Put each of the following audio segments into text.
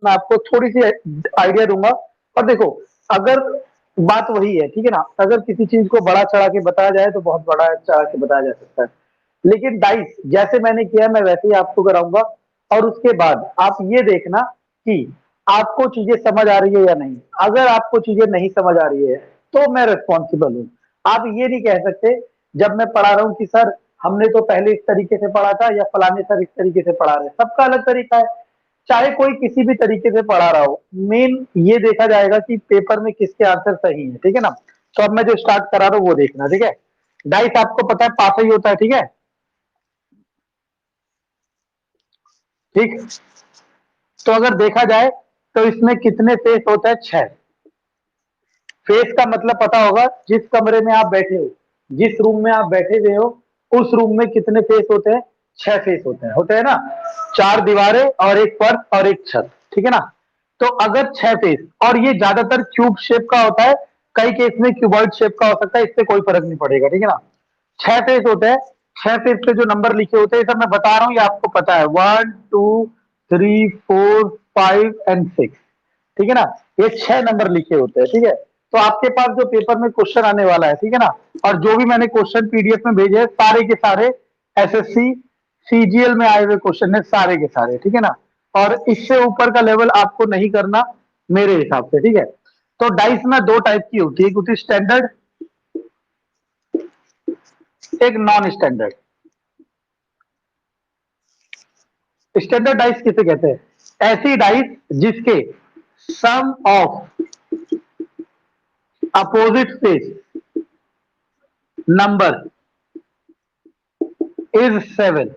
मैं आपको थोड़ी सी आइडिया दूंगा। और देखो, अगर बात वही है, ठीक है ना, अगर किसी चीज को बड़ा चढ़ा के बताया जाए तो बहुत बड़ा चढ़ा के बताया जा सकता है, लेकिन डाइस जैसे मैंने किया मैं वैसे ही आपको कराऊंगा। और उसके बाद आप ये देखना कि आपको चीजें समझ आ रही है या नहीं। अगर आपको चीजें नहीं समझ आ रही है तो मैं रिस्पॉन्सिबल हूँ। आप ये नहीं कह सकते जब मैं पढ़ा रहा हूँ कि सर हमने तो पहले इस तरीके से पढ़ा था या फलाने सर इस तरीके से पढ़ा रहे, सबका अलग तरीका है। चाहे कोई किसी भी तरीके से पढ़ा रहा हो, मेन ये देखा जाएगा कि पेपर में किसके आंसर सही है, ठीक है ना। तो अब मैं जो स्टार्ट करा रहा हूँ वो देखना, ठीक है। डाइस आपको पता है पास ही होता है, ठीक है। ठीक। तो अगर देखा जाए तो इसमें कितने फेस होते हैं? 6। फेस का मतलब पता होगा, जिस कमरे में आप बैठे हो, जिस रूम में आप बैठे हुए हो, उस रूम में कितने फेस होते हैं? 6 फेस होते हैं ना। 4 दीवारें और एक फर्श और एक छत, ठीक है ना। तो अगर 6 फेस, और ये ज्यादातर क्यूब शेप का होता है, कई केस में क्यूबॉइड शेप का हो सकता है, इससे कोई फर्क नहीं पड़ेगा, ठीक है ना। 6 फेस होते हैं। 6 फेस पे जो नंबर लिखे होते हैं, सब मैं बता रहा हूँ, ये आपको पता है, 1 2 3 4 5 एंड 6, ठीक है ना। ये 6 नंबर लिखे होते हैं, ठीक है। तो आपके पास जो पेपर में क्वेश्चन आने वाला है, ठीक है ना, और जो भी मैंने क्वेश्चन पीडीएफ में भेजे हैं सारे के सारे एसएससी सीजीएल में आए हुए क्वेश्चन है, सारे के सारे, ठीक है ना। और इससे ऊपर का लेवल आपको नहीं करना मेरे हिसाब से, ठीक है। तो डाइस में 2 टाइप की होती है, एक होती है स्टैंडर्ड, एक नॉन स्टैंडर्ड। स्टैंडर्ड डाइस किसे कहते हैं? ऐसी डाइस जिसके sum of opposite face number is 7,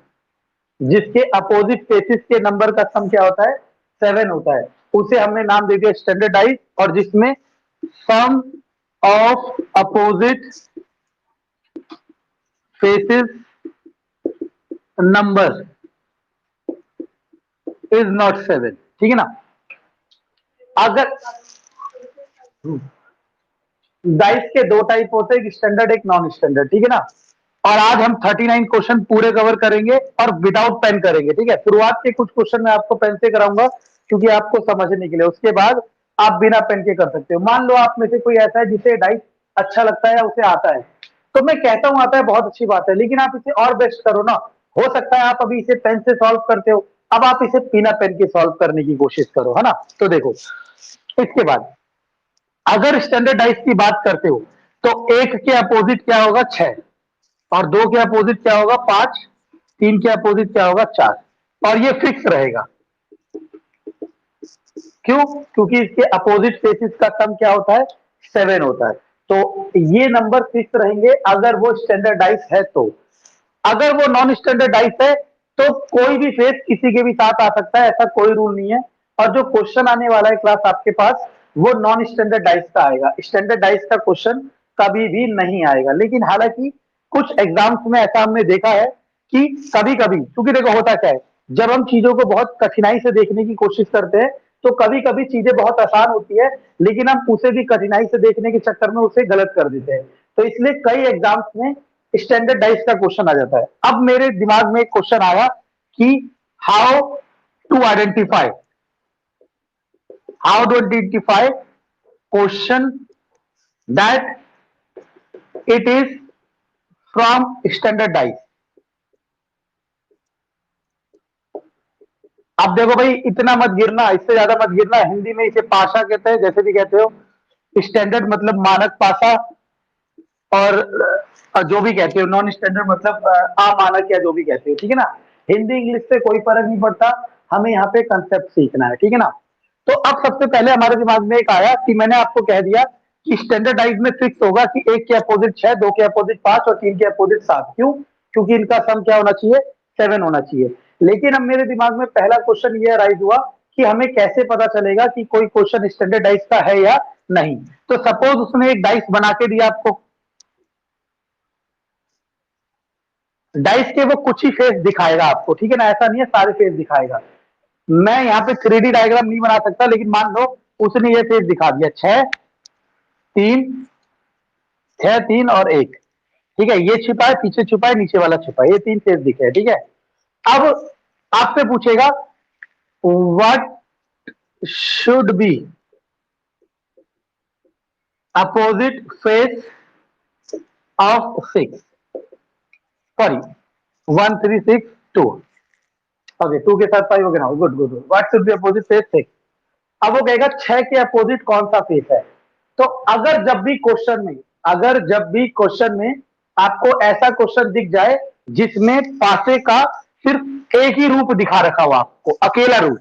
जिसके अपोजिट फेसिस के नंबर का सम क्या होता है? 7 होता है, उसे हमने नाम दे दिया स्टैंडर्ड डाइस। और जिसमें sum of opposite faces number is not 7, ठीक है ना। अगर डाइस के 2 टाइप होते हैं, एक स्टैंडर्ड एक नॉन स्टैंडर्ड, ठीक है ना। और आज हम 39 क्वेश्चन पूरे कवर करेंगे और विदाउट पेन करेंगे, ठीक है। शुरुआत के कुछ क्वेश्चन मैं आपको पेन से कराऊंगा क्योंकि आपको समझने के लिए, उसके बाद आप बिना पेन के कर सकते हो। मान लो आप में से कोई ऐसा है जिसे डाइस अच्छा लगता है या उसे आता है, तो मैं कहता हूं आता है बहुत अच्छी बात है, लेकिन आप इसे और बेस्ट करो ना। हो सकता है आप अभी इसे पेन से सॉल्व करते हो, अब आप इसे बिना पेन के सॉल्व करने की कोशिश करो, है ना। तो देखो, इसके बाद अगर स्टैंडर्ड डाइस की बात करते हो तो एक के अपोजिट क्या होगा? 6, और 2 के अपोजिट क्या होगा? 5, 3 के अपोजिट क्या होगा? 4। और ये फिक्स रहेगा, क्यों? क्योंकि इसके अपोजिट फेसिस का सम क्या होता है? 7 होता है। तो ये नंबर फिक्स रहेंगे अगर वो स्टैंडर्ड डाइस है तो। अगर वो नॉन स्टैंडर्ड डाइस है तो कोई भी फेस किसी के भी साथ आ सकता है, ऐसा कोई रूल नहीं है। और जो क्वेश्चन आने वाला है क्लास आपके पास, वो नॉन स्टैंडर्ड डाइस का आएगा, स्टैंडर्ड डाइस का क्वेश्चन कभी भी नहीं आएगा। लेकिन हालांकि कुछ एग्जाम्स में ऐसा हमने देखा है कि कभी कभी, क्योंकि देखो होता क्या है, जब हम चीजों को बहुत कठिनाई से देखने की कोशिश करते हैं तो कभी कभी चीजें बहुत आसान होती है, लेकिन हम उसे भी कठिनाई से देखने के चक्कर में उसे गलत कर देते हैं। तो इसलिए कई एग्जाम्स में स्टैंडर्ड डाइस का क्वेश्चन आ जाता है। अब मेरे दिमाग में एक क्वेश्चन आया कि how to identify, how to identify question that it is from standard dice. अब देखो भाई, इतना मत गिरना, इससे ज्यादा मत गिरना। हिंदी में इसे पाशा कहते हैं, जैसे भी कहते हो। स्टैंडर्ड मतलब मानक पासा, और जो भी कहते हो नॉन स्टैंडर्ड मतलब अमानक या जो भी कहते हो, ठीक है ना। हिंदी इंग्लिश से कोई फर्क नहीं पड़ता, हमें यहाँ पे कंसेप्ट सीखना है, ठीक है ना। तो अब सबसे पहले हमारे दिमाग में एक आया कि मैंने आपको कह दिया कि स्टैंडर्डाइज में फिक्स होगा कि एक के अपोजिट 6, 2 के अपोजिट 5 और 3 के अपोजिट 7। क्यों? क्योंकि इनका सम क्या होना चाहिए? 7 होना चाहिए। लेकिन अब मेरे दिमाग में पहला क्वेश्चन ये अराइज हुआ कि हमें कैसे पता चलेगा कि कोई क्वेश्चन स्टैंडर्डाइज का है या नहीं। तो सपोज उसने एक डाइस बना के दिया आपको, डाइस के वो कुछ ही फेस दिखाएगा आपको, ठीक है ना, ऐसा नहीं है सारे फेस दिखाएगा। मैं यहाँ पे 3D डायग्राम नहीं बना सकता, लेकिन मान लो उसने ये फेस दिखा दिया, 6 3, 6 3 और 1, ठीक है। ये छिपा है, पीछे छुपा है, नीचे वाला छुपा है, ये 3 फेस दिखे, ठीक है। अब आपसे पूछेगा what should be opposite face of 6, sorry 1 3 6 2, okay 2 के साथ 5 हो गया ना, good good, what should be opposite face 6। अब वो कहेगा 6 के अपोजिट कौन सा फेस है। तो अगर जब भी क्वेश्चन में आपको ऐसा क्वेश्चन दिख जाए जिसमें पासे का सिर्फ एक ही रूप दिखा रखा हो, आपको अकेला रूप,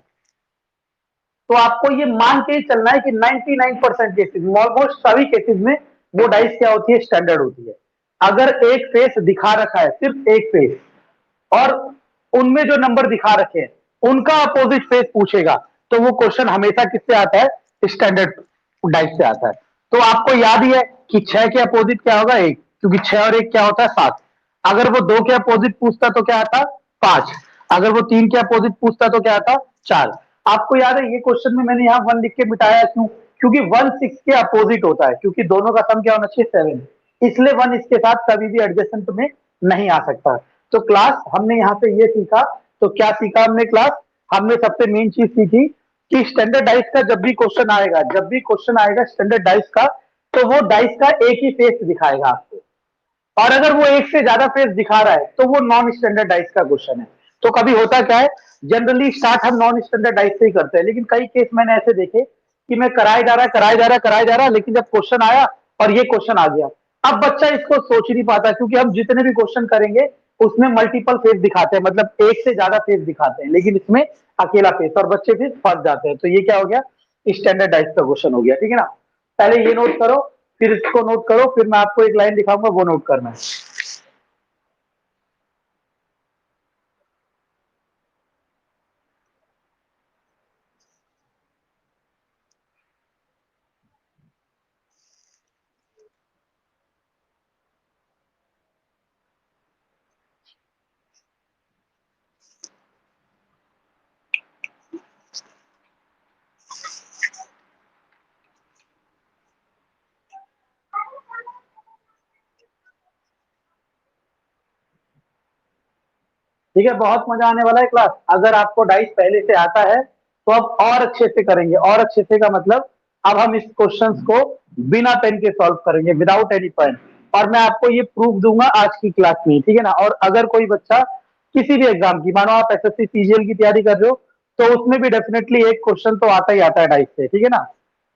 तो आपको ये मान के ही चलना है कि 99% केसेस में, ऑलमोस्ट सभी केसेस में वो डाइस क्या होती है, स्टैंडर्ड होती है। अगर एक फेस दिखा रखा है, सिर्फ एक फेस, और उनमें जो नंबर दिखा रखे हैं उनका अपोजिट फेस पूछेगा, तो वो क्वेश्चन हमेशा किससे आता है, स्टैंडर्ड डाइस से आता है। तो आपको याद ही है कि 6 के अपोजिट क्या होगा, 1, क्योंकि 6 और 1 क्या होता है, 7। अगर वो 2 के अपोजिट पूछता तो क्या आता, 5। अगर वो 3 के अपोजिट पूछता तो क्या आता, 4। आपको याद है ये क्वेश्चन में मैंने यहाँ 1 लिख के मिटाया क्यों, क्योंकि 1 6 के अपोजिट होता है, क्योंकि दोनों का सम क्या होना चाहिए, 7, इसलिए 1 इसके साथ कभी भी एडजेसेंट में नहीं आ सकता। तो क्लास हमने यहाँ पे ये सीखा, तो क्या सीखा हमने क्लास, हमने सबसे मेन चीज सीखी कि स्टैंडर्ड डाइस का जब भी क्वेश्चन आएगा स्टैंडर्ड डाइस का, तो वो डाइस का एक ही फेस दिखाएगा आपको, और अगर वो एक से ज्यादा फेस दिखा रहा है तो वो नॉन स्टैंडर्ड डाइस का क्वेश्चन है। तो कभी होता क्या है, जनरली स्टार्ट हम नॉन स्टैंडर्ड डाइस से ही करते हैं, लेकिन कई केस मैंने ऐसे देखे कि मैं कराया जा रहा, लेकिन जब क्वेश्चन आया और ये क्वेश्चन आ गया, अब बच्चा इसको सोच नहीं पाता, क्योंकि हम जितने भी क्वेश्चन करेंगे उसमें मल्टीपल फेस दिखाते हैं, मतलब एक से ज्यादा फेस दिखाते हैं, लेकिन इसमें अकेला फेस, और बच्चे फिर फंस जाते हैं। तो ये क्या हो गया, स्टैंडर्ड डाइस का क्वेश्चन हो गया, ठीक है ना। पहले ये नोट करो, फिर इसको नोट करो, फिर मैं आपको एक लाइन दिखाऊंगा, वो नोट करना है। ठीक है, बहुत मजा आने वाला है क्लास। अगर आपको डाइस पहले से आता है तो अब और अच्छे से करेंगे, और अच्छे से का मतलब अब हम इस क्वेश्चंस को बिना पेन के सॉल्व करेंगे, विदाउट एनी पेन, और मैं आपको ये प्रूफ दूंगा आज की क्लास में, ठीक है ना। और अगर कोई बच्चा किसी भी एग्जाम की, मानो आप एसएससी सीजीएल की तैयारी कर रहे हो, तो उसमें भी डेफिनेटली एक क्वेश्चन तो आता ही आता है डाइस से, ठीक है ना।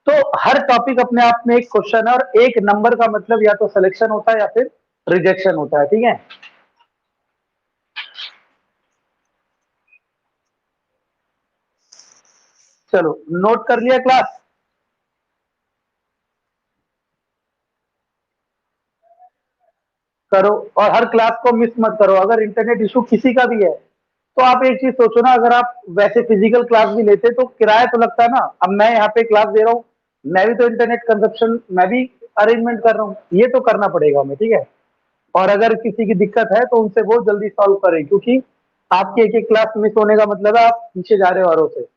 तो हर टॉपिक अपने आप में एक क्वेश्चन है, और एक नंबर का मतलब या तो सिलेक्शन होता है या फिर रिजेक्शन होता है, ठीक है। चलो, नोट कर लिया क्लास। करो, और हर क्लास को मिस मत करो। अगर इंटरनेट इशू किसी का भी है तो आप एक चीज सोचो ना, अगर आप वैसे फिजिकल क्लास भी लेते तो किराया तो लगता है ना। अब मैं यहाँ पे क्लास दे रहा हूँ, मैं भी तो इंटरनेट कंजप्शन मैं भी अरेंजमेंट कर रहा हूँ, ये तो करना पड़ेगा हमें, ठीक है। और अगर किसी की दिक्कत है तो उनसे वो जल्दी सॉल्व करें, क्योंकि आपकी एक एक क्लास मिस होने का मतलब है आप पीछे जा रहे हो औरों से।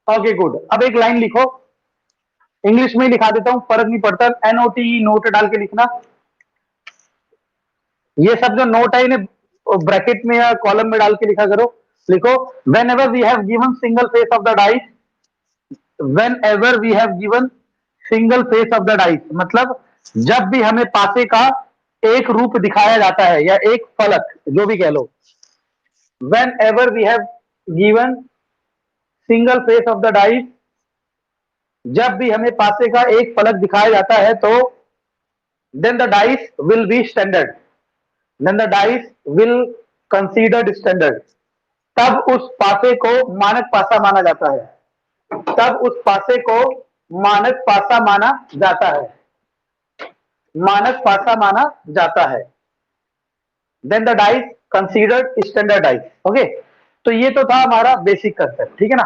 ओके गुड, अब एक लाइन लिखो, इंग्लिश में ही लिखा देता हूँ, फर्क नहीं पड़ता, एनओटी नोट डाल के लिखना। ये सब जो नोट है इन्हें ब्रैकेट में या कॉलम में डाल के लिखा करो। लिखो, whenever we have given single face of the dice, whenever we have given single face of the dice, मतलब जब भी हमें पासे का एक रूप दिखाया जाता है या एक फलक, जो भी कह लो, whenever we have given single face of the dice, जब भी हमें पासे का एक फलक दिखाया जाता है, तो then the dice will be standard, then the dice will considered standard, तब उस पासे को मानक पासा माना जाता है, तब उस पासे को मानक पासा माना जाता है, मानक पासा माना जाता है, then the dice considered standard dice. Okay, तो ये तो था हमारा बेसिक कंसेप्ट, ठीक है ना।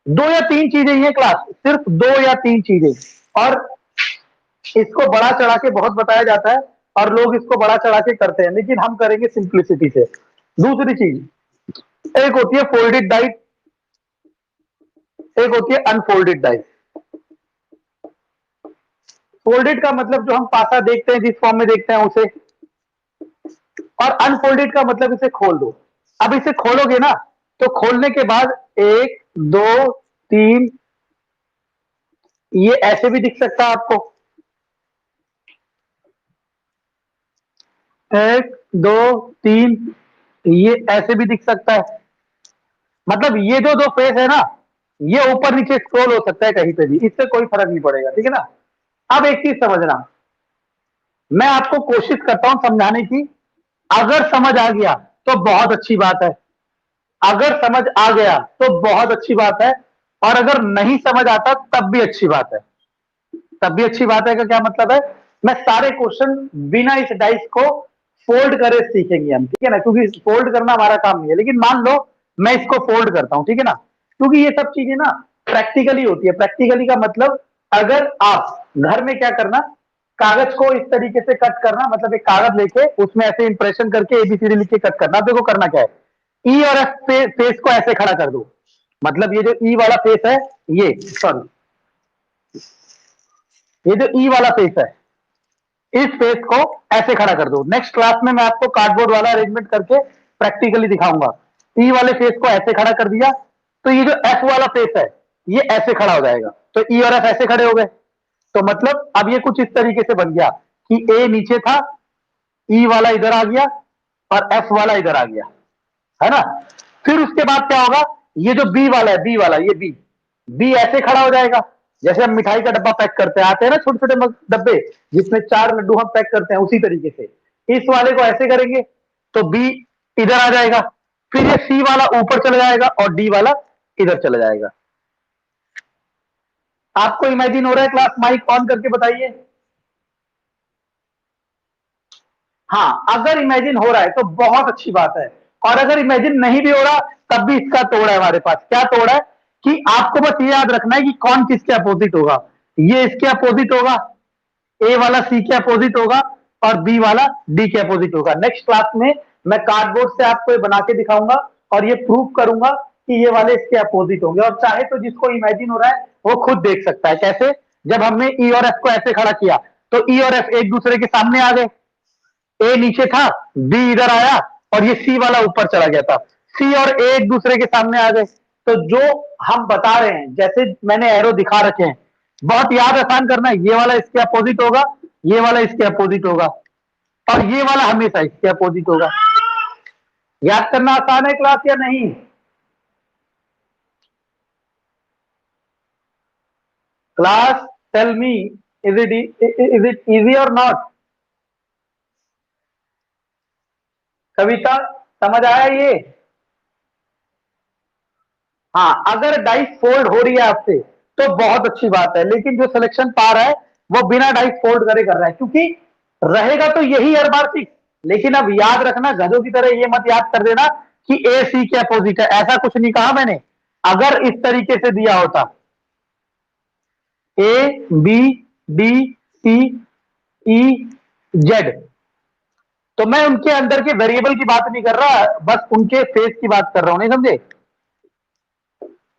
दो या तीन चीजें ये क्लास, सिर्फ दो या तीन चीजें, और इसको बड़ा चढ़ा के बहुत बताया जाता है और लोग इसको बड़ा चढ़ा के करते हैं, लेकिन हम करेंगे सिंप्लिसिटी से। दूसरी चीज, एक होती है फोल्डेड डाइस, एक होती है अनफोल्डेड डाइस। फोल्डेड का मतलब जो हम पासा देखते हैं, जिस फॉर्म में देखते हैं उसे, और अनफोल्डेड का मतलब इसे खोल दो। अब इसे खोलोगे ना, तो खोलने के बाद एक, दो, तीन, ये ऐसे भी दिख सकता है आपको, एक, दो, तीन, ये ऐसे भी दिख सकता है। मतलब ये जो दो फेस है ना, ये ऊपर नीचे स्क्रॉल हो सकता है कहीं पे भी, इससे कोई फर्क नहीं पड़ेगा, ठीक है ना। अब एक चीज समझना, मैं आपको कोशिश करता हूं समझाने की। अगर समझ आ गया तो बहुत अच्छी बात है, अगर समझ आ गया तो बहुत अच्छी बात है, और अगर नहीं समझ आता तब भी अच्छी बात है। तब भी अच्छी बात है का क्या मतलब है, मैं सारे क्वेश्चन बिना इस डाइस को फोल्ड करे सीखेंगे हम, ठीक है ना, क्योंकि फोल्ड करना हमारा काम नहीं है। लेकिन मान लो मैं इसको फोल्ड करता हूं, ठीक है ना, क्योंकि ये सब चीजें ना प्रैक्टिकली होती है। प्रैक्टिकली का मतलब, अगर आप घर में क्या करना, कागज को इस तरीके से कट करना, मतलब एक कागज लेके उसमें ऐसे इंप्रेशन करके एबीसीडी लिख के कट करना। देखो करना क्या है, ई और एफ फेस को ऐसे खड़ा कर दो, मतलब ये जो ई वाला फेस है, ये सॉरी, ये जो ई वाला फेस है, इस फेस को ऐसे खड़ा कर दो। नेक्स्ट क्लास में मैं आपको कार्डबोर्ड वाला अरेंजमेंट करके प्रैक्टिकली दिखाऊंगा। ई वाले फेस को ऐसे खड़ा कर दिया, तो ये जो एफ वाला फेस है, ये ऐसे खड़ा हो जाएगा। तो ई और एफ ऐसे खड़े हो गए। तो मतलब अब ये कुछ इस तरीके से बन गया कि ए नीचे था, ई वाला इधर आ गया, और एफ वाला इधर आ गया, है ना। फिर उसके बाद क्या होगा, ये जो बी वाला है, बी वाला, ये बी, बी ऐसे खड़ा हो जाएगा। जैसे हम मिठाई का डब्बा पैक करते हैं, आते हैं ना छोटे छोटे डब्बे जिसमें 4 लड्डू हम पैक करते हैं, उसी तरीके से इस वाले को ऐसे करेंगे, तो बी इधर आ जाएगा। फिर ये सी वाला ऊपर चला जाएगा और डी वाला इधर चला जाएगा। आपको इमेजिन हो रहा है क्लास? माइक ऑन करके बताइए। हाँ, अगर इमेजिन हो रहा है तो बहुत अच्छी बात है, और अगर इमेजिन नहीं भी हो रहा तब भी इसका तोड़ है हमारे पास। क्या तोड़ है कि आपको बस ये याद रखना है कि कौन किसके अपोजिट होगा। ये इसके अपोजिट होगा, ए वाला सी के अपोजिट होगा, और बी वाला डी के अपोजिट होगा। नेक्स्ट क्लास में मैं कार्डबोर्ड से आपको ये बना के दिखाऊंगा और ये प्रूव करूंगा कि ये वाले इसके अपोजिट होंगे। और चाहे तो जिसको इमेजिन हो रहा है वो खुद देख सकता है। कैसे? जब हमने ई और एफ को ऐसे खड़ा किया, तो ई और एफ एक दूसरे के सामने आ गए। ए नीचे था, बी इधर आया, और ये सी वाला ऊपर चला गया था। सी और ए एक दूसरे के सामने आ गए। तो जो हम बता रहे हैं, जैसे मैंने एरो दिखा रखे हैं, बहुत याद आसान करना है, ये वाला इसके अपोजिट होगा, ये वाला इसके अपोजिट होगा, और ये वाला हमेशा इसके अपोजिट होगा। याद करना आसान है क्लास या नहीं? Class, tell me, is it easy or not? Kavita, समझ आया ये? हाँ, अगर डाइस फोल्ड हो रही है आपसे तो बहुत अच्छी बात है, लेकिन जो सिलेक्शन पा रहा है वो बिना डाइस फोल्ड करे कर रहा है, क्योंकि रहेगा तो यही हर बार फिक्स। लेकिन अब याद रखना, गधों की तरह ये मत याद कर देना कि ए सी के अपोजिट है, ऐसा कुछ नहीं कहा मैंने। अगर इस तरीके से दिया होता, A B D C E Z, तो मैं उनके अंदर के वेरिएबल की बात नहीं कर रहा, बस उनके फेस की बात कर रहा हूं, नहीं समझे?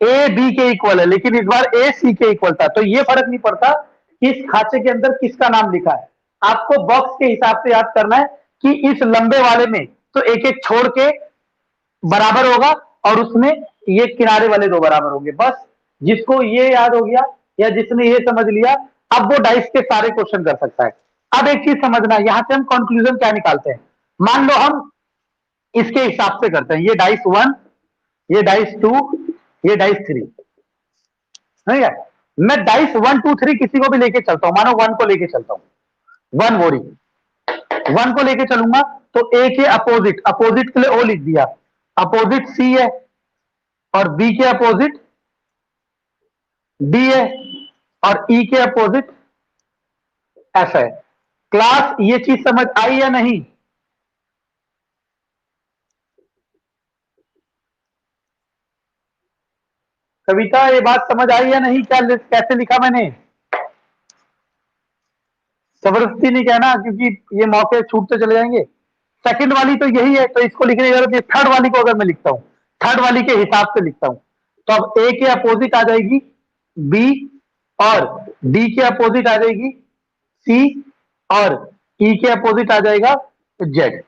ए बी के इक्वल है, लेकिन इस बार ए सी के इक्वल था, तो ये फर्क नहीं पड़ता कि इस खांचे के अंदर किसका नाम लिखा है। आपको बॉक्स के हिसाब से याद करना है कि इस लंबे वाले में तो एक एक छोड़ के बराबर होगा, और उसमें ये किनारे वाले दो बराबर होंगे। बस जिसको ये याद हो गया या जिसने ये समझ लिया, अब वो डाइस के सारे क्वेश्चन कर सकता है। अब एक चीज समझना, यहां से हम कंक्लूजन क्या निकालते हैं। मान लो हम इसके हिसाब से करते हैं, ये डाइस 1, ये डाइस 2, ये डाइस 3, नहीं है। मैं डाइस 1 2 3 किसी को भी लेके चलता हूं, मानो 1 को लेके चलता हूं, 1 बोरी 1 को लेके चलूंगा, तो ए के अपोजिट, अपोजिट के लिए ओ लिख दिया, अपोजिट सी है, और बी के अपोजिट डी है, और ई के अपोजिट एफ है। क्लास, ये चीज समझ आई या नहीं? कविता, ये बात समझ आई या नहीं? क्या कैसे लिखा मैंने? जबरदस्ती नहीं कहना, क्योंकि ये मौके छूटते चले जाएंगे। सेकंड वाली तो यही है, तो इसको लिखने की जरूरत है। थर्ड वाली को अगर मैं लिखता हूं, थर्ड वाली के हिसाब से लिखता हूं। तो अब ए के अपोजिट आ जाएगी बी, और डी के अपोजिट आ जाएगी सी, और ई के अपोजिट आ जाएगा जेड।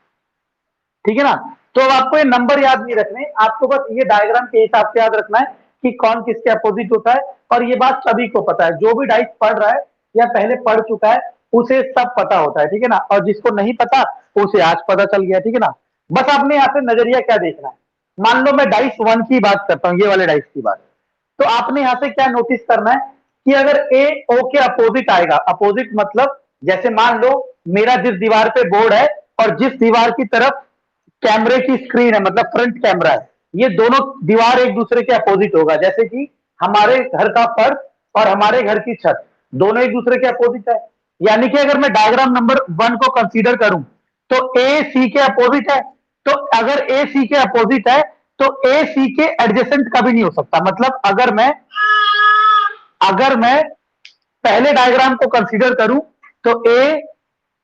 ठीक है ना। तो अब आपको ये नंबर याद नहीं रखने, आपको बस ये डायग्राम के हिसाब से याद रखना है कि कौन किसके अपोजिट होता है। और ये बात सभी को पता है, जो भी डाइस पढ़ रहा है या पहले पढ़ चुका है उसे सब पता होता है। ठीक है ना। और जिसको नहीं पता उसे आज पता चल गया। ठीक है ना। बस आपने यहाँ पे नजरिया क्या देखना है। मान लो मैं डाइस वन की बात करता हूँ, ये वाले डाइस की बात, तो आपने यहाँ से क्या नोटिस करना है कि अगर ए ओ के अपोजिट आएगा, अपोजिट मतलब जैसे मान लो मेरा जिस दीवार पे बोर्ड है और जिस दीवार की तरफ कैमरे की स्क्रीन है, मतलब फ्रंट कैमरा है, ये दोनों दीवार एक दूसरे के अपोजिट होगा। जैसे कि हमारे घर का फर्श और हमारे घर की छत दोनों एक दूसरे के अपोजिट है। यानी कि अगर मैं डायग्राम नंबर वन को कंसीडर करूं तो ए सी के अपोजिट है। तो अगर ए सी के अपोजिट है तो ए सी के एडजेसेंट कभी नहीं हो सकता। मतलब अगर मैं पहले डायग्राम को कंसीडर करूं तो ए,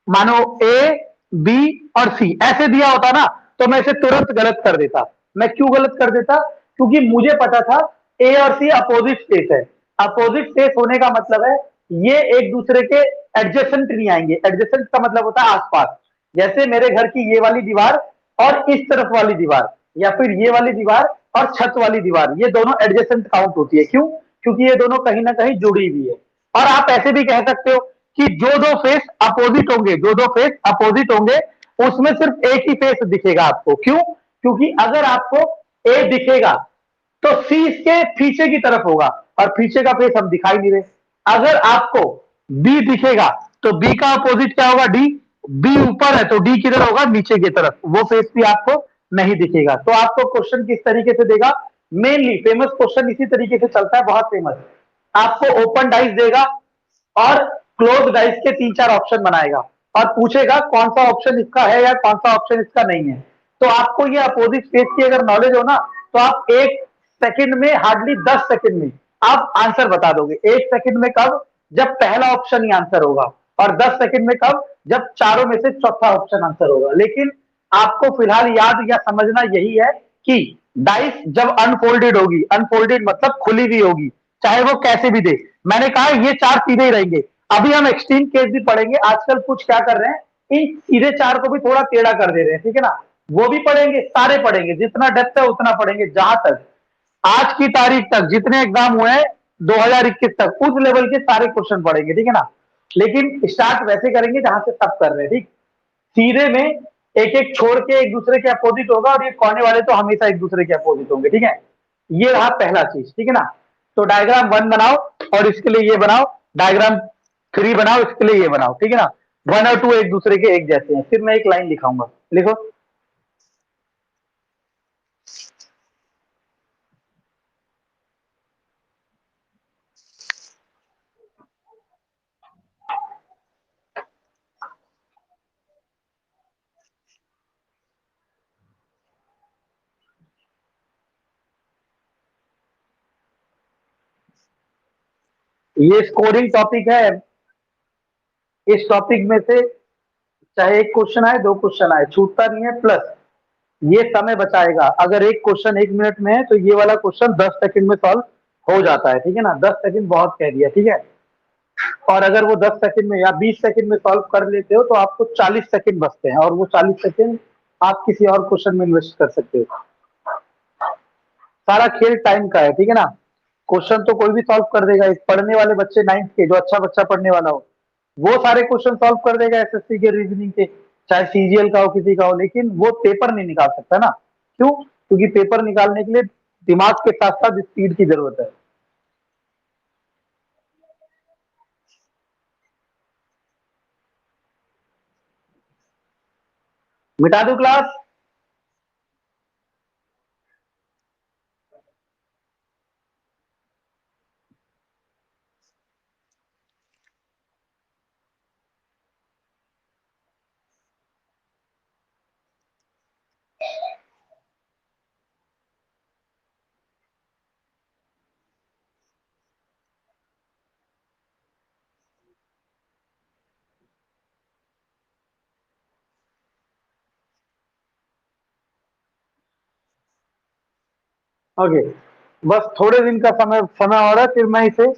मानो ए बी और सी ऐसे दिया होता ना, तो मैं इसे तुरंत गलत कर देता। मैं क्यों गलत कर देता? क्योंकि मुझे पता था ए और सी अपोजिट फेस है। अपोजिट फेस होने का मतलब है ये एक दूसरे के एडजेसेंट नहीं आएंगे। एडजेसेंट का मतलब होता है आसपास। जैसे मेरे घर की ये वाली दीवार और इस तरफ वाली दीवार, या फिर ये वाली दीवार और छत वाली दीवार, ये दोनों एडजेसेंट काउंट होती है। क्यों? क्योंकि ये दोनों कहीं ना कहीं जुड़ी हुई है। और आप ऐसे भी कह सकते हो कि जो दो फेस अपोजिट होंगे, जो दो फेस अपोजिट होंगे उसमें सिर्फ एक ही फेस दिखेगा आपको। क्यों? क्योंकि अगर आपको ए दिखेगा तो सी इसके पीछे की तरफ होगा, और पीछे का फेस हम दिखाई नहीं रहे। अगर आपको बी दिखेगा तो बी का अपोजिट क्या होगा? डी। बी ऊपर है तो डी किधर होगा? नीचे की तरफ। वो फेस भी आपको नहीं दिखेगा। तो आपको क्वेश्चन किस तरीके से देगा? मेनली फेमस क्वेश्चन इसी तरीके से चलता है, बहुत फेमस। आपको ओपन डाइस देगा और क्लोज डाइस के तीन चार ऑप्शन बनाएगा और पूछेगा कौन सा ऑप्शन इसका है या कौन सा ऑप्शन इसका नहीं है। तो आपको ये अपोजिट फेस की अगर नॉलेज हो ना, तो आप एक सेकंड में, हार्डली 10 सेकंड में आप आंसर बता दोगे। एक सेकंड में कब? जब पहला ऑप्शन ही आंसर होगा। और 10 सेकंड में कब? जब चारों में से चौथा ऑप्शन आंसर होगा। लेकिन आपको फिलहाल याद या समझना यही है कि डाइस जब अनफोल्डेड होगी, अनफोल्डेड मतलब खुली हुई होगी, चाहे वो कैसे भी दे। मैंने कहा ये चार सीधे ही रहेंगे। अभी हम एक्सट्रीम केस भी पढ़ेंगे। आजकल कुछ क्या कर रहे हैं, इन सीधे चार को भी थोड़ा टेढ़ा कर दे रहे हैं। ठीक है ना। वो भी पढ़ेंगे, सारे पढ़ेंगे, जितना डेप्थ है उतना पढ़ेंगे। जहां तक आज की तारीख तक जितने एग्जाम हुए हैं 2021 तक, उस लेवल के सारे क्वेश्चन पढ़ेंगे। ठीक है ना। लेकिन स्टार्ट वैसे करेंगे जहां से सब कर रहे हैं। ठीक, सीधे में एक एक छोड़ के एक दूसरे के अपोजिट होगा, और ये कोने वाले तो हमेशा एक दूसरे के अपोजिट होंगे। ठीक है। ये रहा पहला चीज। ठीक है ना। तो डायग्राम वन बनाओ और इसके लिए ये बनाओ, डायग्राम थ्री बनाओ इसके लिए ये बनाओ। ठीक है ना। वन और टू एक दूसरे के एक जैसे हैं। फिर मैं एक लाइन लिखाऊंगा, लिखो। ये स्कोरिंग टॉपिक है। इस टॉपिक में से चाहे एक क्वेश्चन आए, दो क्वेश्चन आए, छूटता नहीं है। प्लस ये समय बचाएगा। अगर एक क्वेश्चन 1 मिनट में है तो ये वाला क्वेश्चन 10 सेकंड में सॉल्व हो जाता है। ठीक है ना। 10 सेकंड बहुत कह दिया। ठीक है। और अगर वो 10 सेकंड में या 20 सेकंड में सॉल्व कर लेते हो तो आपको 40 सेकंड बचते हैं, और वो 40 सेकंड आप किसी और क्वेश्चन में इन्वेस्ट कर सकते हो। सारा खेल टाइम का है। ठीक है ना। क्वेश्चन तो कोई भी सॉल्व कर देगा। एक पढ़ने वाले बच्चे, नाइन्थ के, जो अच्छा बच्चा पढ़ने वाला हो, वो सारे क्वेश्चन सॉल्व कर देगा एसएससी के रीजनिंग के, चाहे सीजीएल का हो किसी का हो। लेकिन वो पेपर नहीं निकाल सकता ना। क्यों? क्योंकि पेपर निकालने के लिए दिमाग के साथ साथ स्पीड की जरूरत है। मिटा दो क्लास। ओके, बस थोड़े दिन का समय समय और है, फिर मैं इसे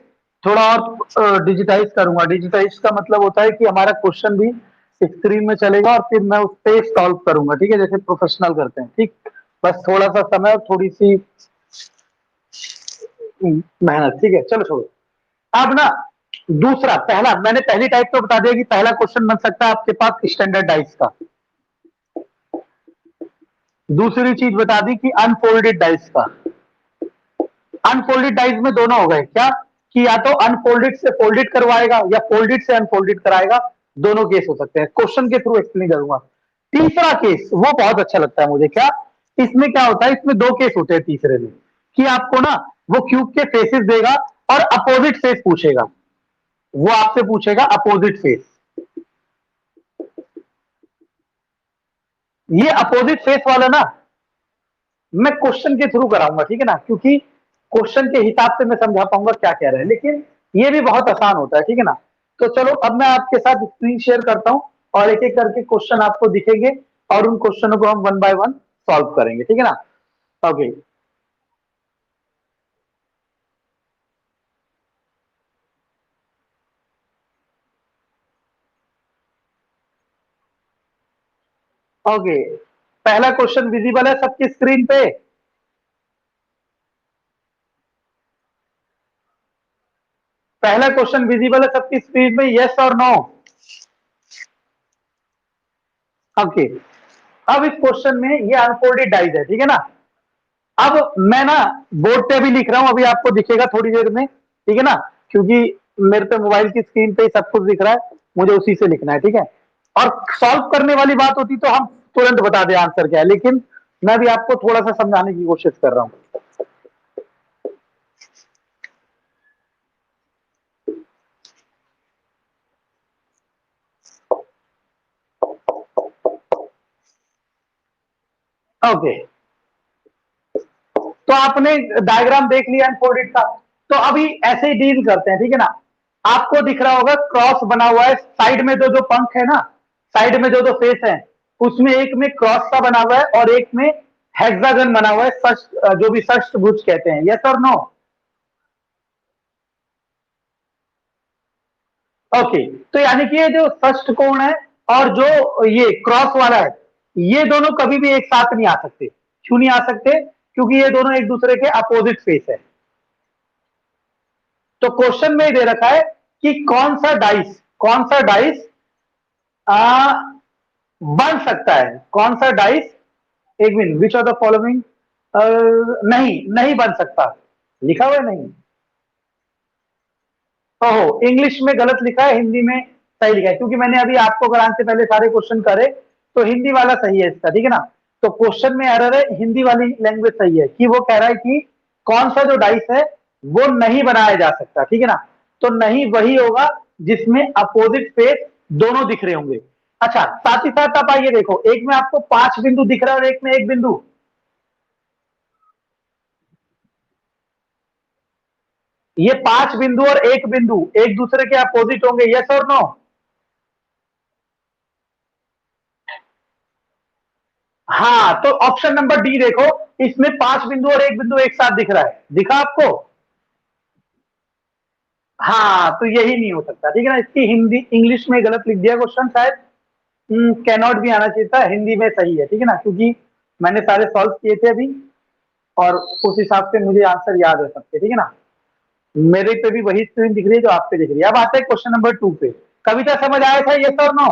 थोड़ा और डिजिटाइज करूंगा। डिजिटाइज का मतलब होता है कि हमारा क्वेश्चन भी स्क्रीन में चलेगा और फिर मैं उस पे सॉल्व करूंगा, ठीक है, जैसे प्रोफेशनल करते हैं, ठीक। बस थोड़ा सा समय और थोड़ी सी मेहनत, ठीक है, चलो छोड़ो। अब ना दूसरा, पहला मैंने पहली टाइप तो बता दिया कि पहला क्वेश्चन बन सकता है आपके पास स्टैंडर्ड डाइस का। दूसरी चीज बता दी कि अनफोल्डेड डाइस का। अनफोल्डेड डाइस में दोनों हो गए क्या, कि या तो अनफोल्डेड से फोल्डेड करवाएगा या फोल्डेड से अनफोल्डेड कराएगा, दोनों केस हो सकते हैं, क्वेश्चन के थ्रू एक्सप्लेन करूंगा। तीसरा केस वो बहुत अच्छा लगता है मुझे, क्या इसमें क्या होता है, इसमें दो केस होते हैं तीसरे में, कि आपको ना वो क्यूब के फेसेस देगा और अपोजिट फेस पूछेगा, वो आपसे पूछेगा अपोजिट फेस। ये अपोजिट फेस वाला ना मैं क्वेश्चन के थ्रू कराऊंगा, ठीक है ना, क्योंकि क्वेश्चन के हिसाब से मैं समझा पाऊंगा क्या कह रहे हैं, लेकिन ये भी बहुत आसान होता है, ठीक है ना। तो चलो अब मैं आपके साथ स्क्रीन शेयर करता हूं और एक एक करके क्वेश्चन आपको दिखेंगे और उन क्वेश्चनों को हम वन बाय वन सॉल्व करेंगे, ठीक है ना। ओके, ओके, पहला क्वेश्चन विजिबल है सबकी स्क्रीन पे। पहला क्वेश्चन विजिबल है सबकी स्क्रीन में, यस और नो। ओके, अब इस क्वेश्चन में ये अनफोल्डेड डाइज है, ठीक है ना। अब मैं ना बोर्ड पे भी लिख रहा हूं, अभी आपको दिखेगा थोड़ी देर में, ठीक है ना, क्योंकि मेरे पे मोबाइल की स्क्रीन पे ही सब कुछ दिख रहा है, मुझे उसी से लिखना है, ठीक है। और सॉल्व करने वाली बात होती तो हम तुरंत बता दें आंसर क्या है, लेकिन मैं भी आपको थोड़ा सा समझाने की कोशिश कर रहा हूं। ओके, तो आपने डायग्राम देख लिया अनफोल्डेड का, तो अभी ऐसे ही डील करते हैं, ठीक है ना। आपको दिख रहा होगा क्रॉस बना हुआ है, साइड में जो जो पंख है ना, साइड में जो जो फेस है, उसमें एक में क्रॉस सा बना हुआ है और एक में हेक्सागन बना हुआ है, जो भी षष्ठभुज कहते हैं, यस और नो। ओके, तो यानी कि ये जो षष्ठकोण है और जो ये क्रॉस वाला है, ये दोनों कभी भी एक साथ नहीं आ सकते। क्यों नहीं आ सकते, क्योंकि ये दोनों एक दूसरे के अपोजिट फेस है। तो क्वेश्चन में दे रखा है कि कौन सा डाइस आ, बन सकता है, कौन सा डाइस, एक minute, which of the following, नहीं नहीं बन सकता, लिखा हुआ है नहीं। ओहो, इंग्लिश में गलत लिखा है, हिंदी में सही लिखा है, क्योंकि मैंने अभी आपको कराने से पहले सारे क्वेश्चन करे, तो हिंदी वाला सही है इसका, ठीक है ना। तो क्वेश्चन में एरर है, हिंदी वाली लैंग्वेज सही है, कि वो कह रहा है कि कौन सा जो डाइस है वो नहीं बनाया जा सकता, ठीक है ना। तो नहीं वही होगा जिसमें अपोजिट फेस दोनों दिख रहे होंगे। अच्छा, साथ ही साथ आप आइए देखो, एक में आपको 5 बिंदु दिख रहा है और एक में 1 बिंदु। ये 5 बिंदु और 1 बिंदु एक दूसरे के अपोजिट होंगे, यस और नो। हाँ, तो ऑप्शन नंबर डी देखो, इसमें 5 बिंदु और 1 बिंदु एक साथ दिख रहा है, दिखा आपको। हाँ, तो यही नहीं हो सकता, ठीक है ना। इसकी हिंदी इंग्लिश में गलत लिख दिया क्वेश्चन, शायद कैनॉट भी आना चाहिए था, हिंदी में सही है, ठीक है ना, क्योंकि मैंने सारे सॉल्व किए थे अभी और उस हिसाब से मुझे आंसर याद है सबके, ठीक है ना। मेरे पे भी वही स्क्रीन दिख रही है जो आप पे दिख रही है। अब आते हैं क्वेश्चन नंबर 2 पे। कविता समझ आया था, यस और नो।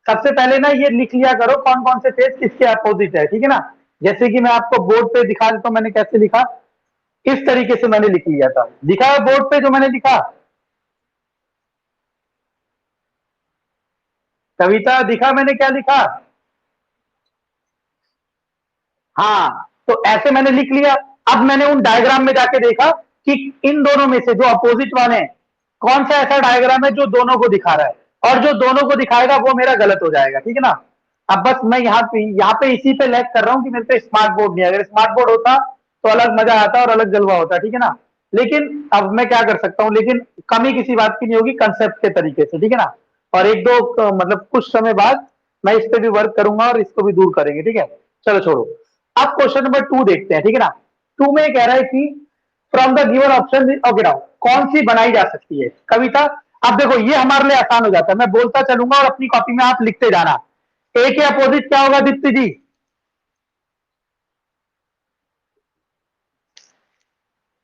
सबसे पहले ना ये लिख लिया करो कौन कौन से फेस किसके अपोजिट है, ठीक है ना। जैसे कि मैं आपको बोर्ड पे दिखा देता हूं, मैंने कैसे लिखा, इस तरीके से मैंने लिख लिया था, दिखा है बोर्ड पे जो मैंने लिखा। कविता दिखा मैंने क्या लिखा। हाँ, तो ऐसे मैंने लिख लिया। अब मैंने उन डायग्राम में जाके देखा कि इन दोनों में से जो अपोजिट वाले हैं, कौन सा ऐसा डायग्राम है जो दोनों को दिखा रहा है, और जो दोनों को दिखाएगा वो मेरा गलत हो जाएगा, ठीक है ना। अब बस मैं यहाँ पे इसी पे लैग कर रहा हूँ कि मेरे पे स्मार्ट बोर्ड नहीं है, अगर स्मार्ट बोर्ड होता तो अलग मजा आता और अलग जलवा होता, ठीक है ना। लेकिन अब मैं क्या कर सकता हूँ, लेकिन कमी किसी बात की नहीं होगी, कंसेप्ट के तरीके से, ठीक है ना। और एक दो मतलब कुछ समय बाद मैं इस पे भी वर्क करूंगा और इसको भी दूर करेंगे, ठीक है। चलो छोड़ो। अब क्वेश्चन नंबर 2 देखते हैं, ठीक है ना। 2 में कह रहा है कि from the given option, okay now, कौन सी बनाई जा सकती है कविता। अब देखो ये हमारे लिए आसान हो जाता है, मैं बोलता चलूंगा और अपनी कॉपी में आप लिखते जाना। ए के अपोजिट क्या होगा दीप्ति जी?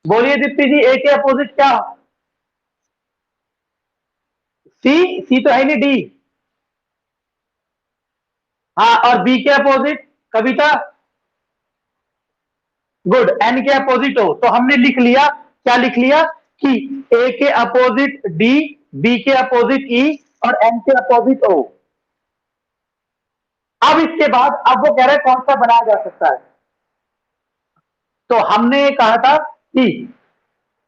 बोलिए दीप्ति जी, ए के अपोजिट क्या? सी, सी तो है नहीं, डी। हाँ, और बी के अपोजिट कविता? गुड, एन के अपोजिट हो, तो हमने लिख लिया, क्या लिख लिया कि ए के अपोजिट डी, बी के अपोजिट ई और एन के अपोजिट ओ। अब इसके बाद अब वो कह रहे हैं कौन सा बनाया जा सकता है। तो हमने कहा था कि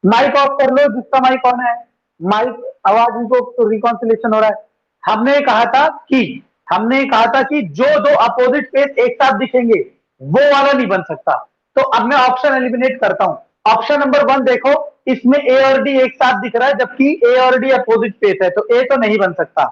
माइक ऑफ कर लो, जिसका माइक ऑन है, माइक आवाज उनको रिकॉन्सिलेशन हो रहा है। हमने कहा था कि हमने कहा था कि जो दो अपोजिट फेस एक साथ दिखेंगे वो वाला नहीं बन सकता। तो अब मैं ऑप्शन एलिमिनेट करता हूं। ऑप्शन नंबर 1 देखो, इसमें ए और डी एक साथ दिख रहा है, जबकि ए और डी अपोजिट फेस है, तो ए तो नहीं बन सकता।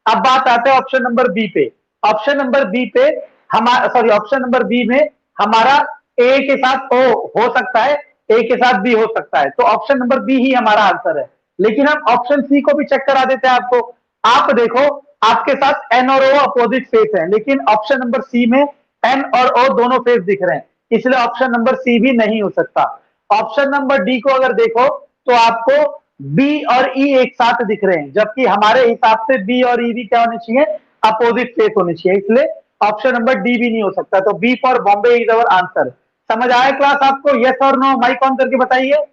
अब बात आते हैं ऑप्शन नंबर बी पे। ऑप्शन नंबर बी पे हमारा, सॉरी, ऑप्शन नंबर बी में हमारा ए के साथ ओ हो सकता है, ए के साथ बी हो सकता है, तो ऑप्शन नंबर बी ही हमारा आंसर है। लेकिन हम ऑप्शन सी को भी चेक करा देते हैं आपको। आप देखो, आपके साथ एन और ओ अपोजिट फेस है, लेकिन ऑप्शन नंबर सी में एन और ओ दोनों फेस दिख रहे हैं, इसलिए ऑप्शन नंबर सी भी नहीं हो सकता। ऑप्शन नंबर डी को अगर देखो तो आपको बी और ई एक साथ दिख रहे हैं, जबकि हमारे हिसाब से बी और ई भी क्या होने चाहिए, अपोजिट फेस होने चाहिए, इसलिए ऑप्शन नंबर डी भी नहीं हो सकता। तो B for Bombay is our answer. समझ आया क्लास आपको? यस और नो, माइक ऑन करके बताइए।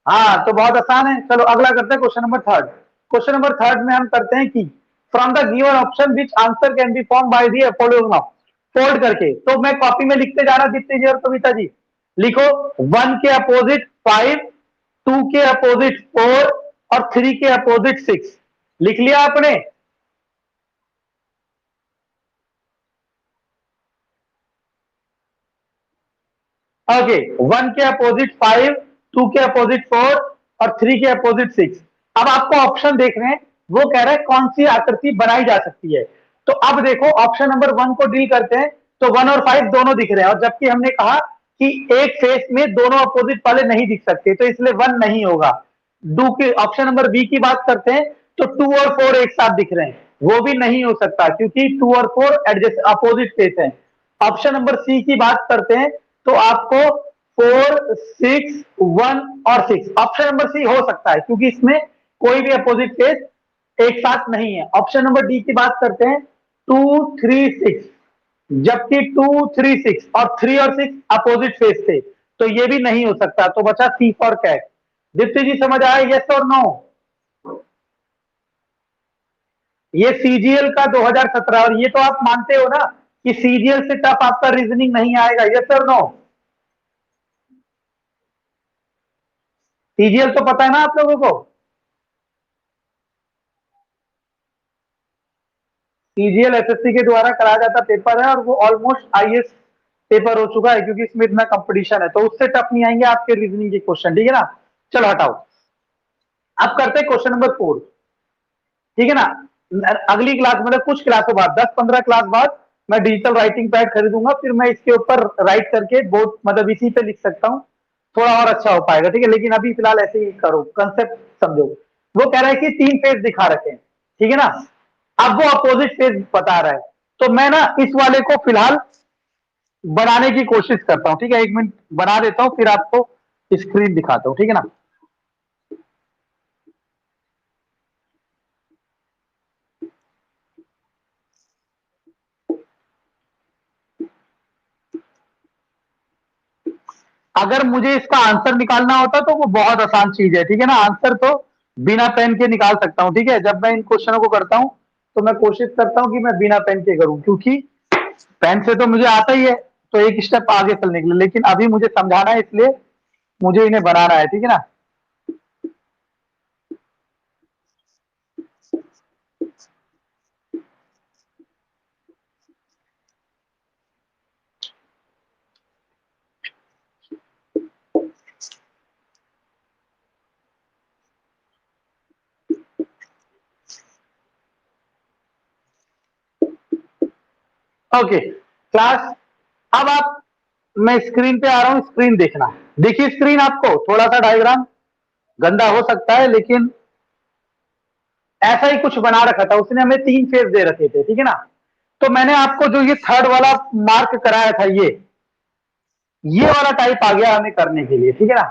हाँ, तो बहुत आसान है। चलो अगला करते हैं, question number third. Question number third में हम करते हैं कि from the given option which answer can be form by the following now, fold करके। तो मैं कॉपी में लिखते जा रहा, दीप्ति जी और कविता जी लिखो। 1 के अपोजिट 5, 2 के अपोजिट 4 और 3 के अपोजिट 6। लिख लिया आपने? ओके, 1 के अपोजिट 5, 2 के अपोजिट 4 और 3 के अपोजिट 6। अब आपको ऑप्शन देख रहे हैं, वो कह रहा है कौन सी आकृति बनाई जा सकती है। तो अब देखो ऑप्शन नंबर 1 को डील करते हैं, तो 1 और 5 दोनों दिख रहे हैं, और जबकि हमने कहा कि एक फेस में दोनों अपोजिट वाले नहीं दिख सकते, तो इसलिए 1 नहीं होगा। डू के ऑप्शन नंबर बी की बात करते हैं, तो 2 और 4 एक साथ दिख रहे हैं, वो भी नहीं हो सकता, क्योंकि 2 और 4 एडजस्ट अपोजिट फेस हैं। ऑप्शन नंबर सी की बात करते हैं, तो आपको 4, 6, 1 और 6, ऑप्शन नंबर सी हो सकता है, क्योंकि इसमें कोई भी अपोजिट फेस एक साथ नहीं है। ऑप्शन नंबर डी की बात करते हैं, 2, 3, 6, जबकि 2, 3, 6 और 3 और 6 अपोजिट फेस थे, तो ये भी नहीं हो सकता। तो बचा सी फॉर कैट। दीप्ति जी समझ आया, यस और नो? ये सीजीएल का 2017, और ये तो आप मानते हो ना कि सीजीएल से टफ आपका रीजनिंग नहीं आएगा, यस और नो? सीजीएल तो पता है ना आप लोगों को? सीजीएल एसएससी के द्वारा कराया जाता पेपर है, और वो ऑलमोस्ट आईएएस पेपर हो चुका है, क्योंकि इसमें इतना कंपटीशन है, तो उससे टफ नहीं आएंगे आपके रीजनिंग के क्वेश्चन, ठीक है ना। चलो हटाओ, अब करते हैं क्वेश्चन नंबर 4, ठीक है ना। अगली क्लास, मतलब कुछ क्लासों बाद, 10-15 क्लास बाद मैं डिजिटल राइटिंग पैड खरीदूंगा, फिर मैं इसके ऊपर राइट करके बोर्ड, मतलब इसी पे लिख सकता हूँ, थोड़ा और अच्छा हो पाएगा, ठीक है। लेकिन अभी फिलहाल ऐसे ही करो, कंसेप्ट समझो। वो कह रहा है कि 3 फेस दिखा रखे हैं, ठीक है ना। अब वो अपोजिट फेस बता रहा है, तो मैं ना इस वाले को फिलहाल बनाने की कोशिश करता हूं, ठीक है। 1 मिनट बना देता हूं, फिर आपको स्क्रीन दिखाता हूं, ठीक है ना। अगर मुझे इसका आंसर निकालना होता तो वो बहुत आसान चीज है, ठीक है ना। आंसर तो बिना पेन के निकाल सकता हूं, ठीक है। जब मैं इन क्वेश्चनों को करता हूं तो मैं कोशिश करता हूं कि मैं बिना पेन के करूं, क्योंकि पेन से तो मुझे आता ही है, तो एक स्टेप आगे चलने के लिए। लेकिन अभी मुझे समझाना है, इसलिए मुझे इन्हें बनाना है, ठीक है ना। ओके, क्लास, अब आप, मैं स्क्रीन पे आ रहा हूं, स्क्रीन देखना। देखिए स्क्रीन, आपको थोड़ा सा डायग्राम गंदा हो सकता है, लेकिन ऐसा ही कुछ बना रखा था उसने, हमें 3 फेज दे रखे थे, ठीक है ना। तो मैंने आपको जो ये थर्ड वाला मार्क कराया था, ये वाला टाइप आ गया हमें करने के लिए, ठीक है ना।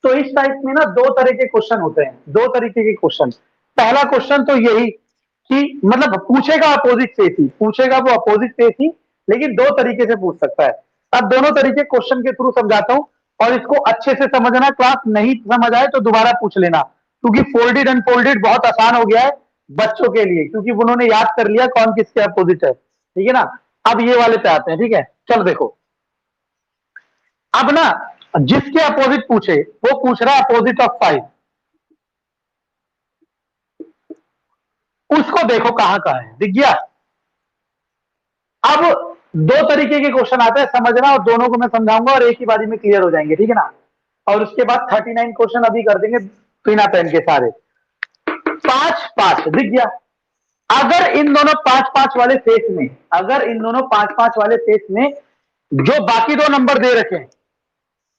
तो इस टाइप में ना 2 तरह के क्वेश्चन होते हैं, 2 तरीके के क्वेश्चन। पहला क्वेश्चन तो यही कि मतलब पूछेगा अपोजिट फेस ही, पूछेगा वो अपोजिट फेस ही, लेकिन 2 तरीके से पूछ सकता है। अब दोनों तरीके क्वेश्चन के थ्रू समझाता हूं, और इसको अच्छे से समझना। क्लास नहीं समझ आए तो दोबारा पूछ लेना, क्योंकि फोल्डेड अनफोल्डेड बहुत आसान हो गया है बच्चों के लिए, क्योंकि उन्होंने याद कर लिया कौन किसके अपोजिट है, ठीक है ना। अब ये वाले पे आते हैं, ठीक है। चल देखो, अब ना जिसके अपोजिट पूछे वो पूछ रहा है अपोजिट ऑफ 5, उसको देखो कहां कहां है, दिख गया। अब 2 तरीके के क्वेश्चन आते हैं, समझना, और दोनों को मैं समझाऊंगा और एक ही बारी में क्लियर हो जाएंगे, ठीक है ना। और उसके बाद 39 क्वेश्चन अभी कर देंगे बिना पेन के सारे। 5-5 दिख गया। अगर इन दोनों 5-5 वाले फेस में, अगर इन दोनों 5-5 वाले फेस में जो बाकी 2 नंबर दे रखे हैं,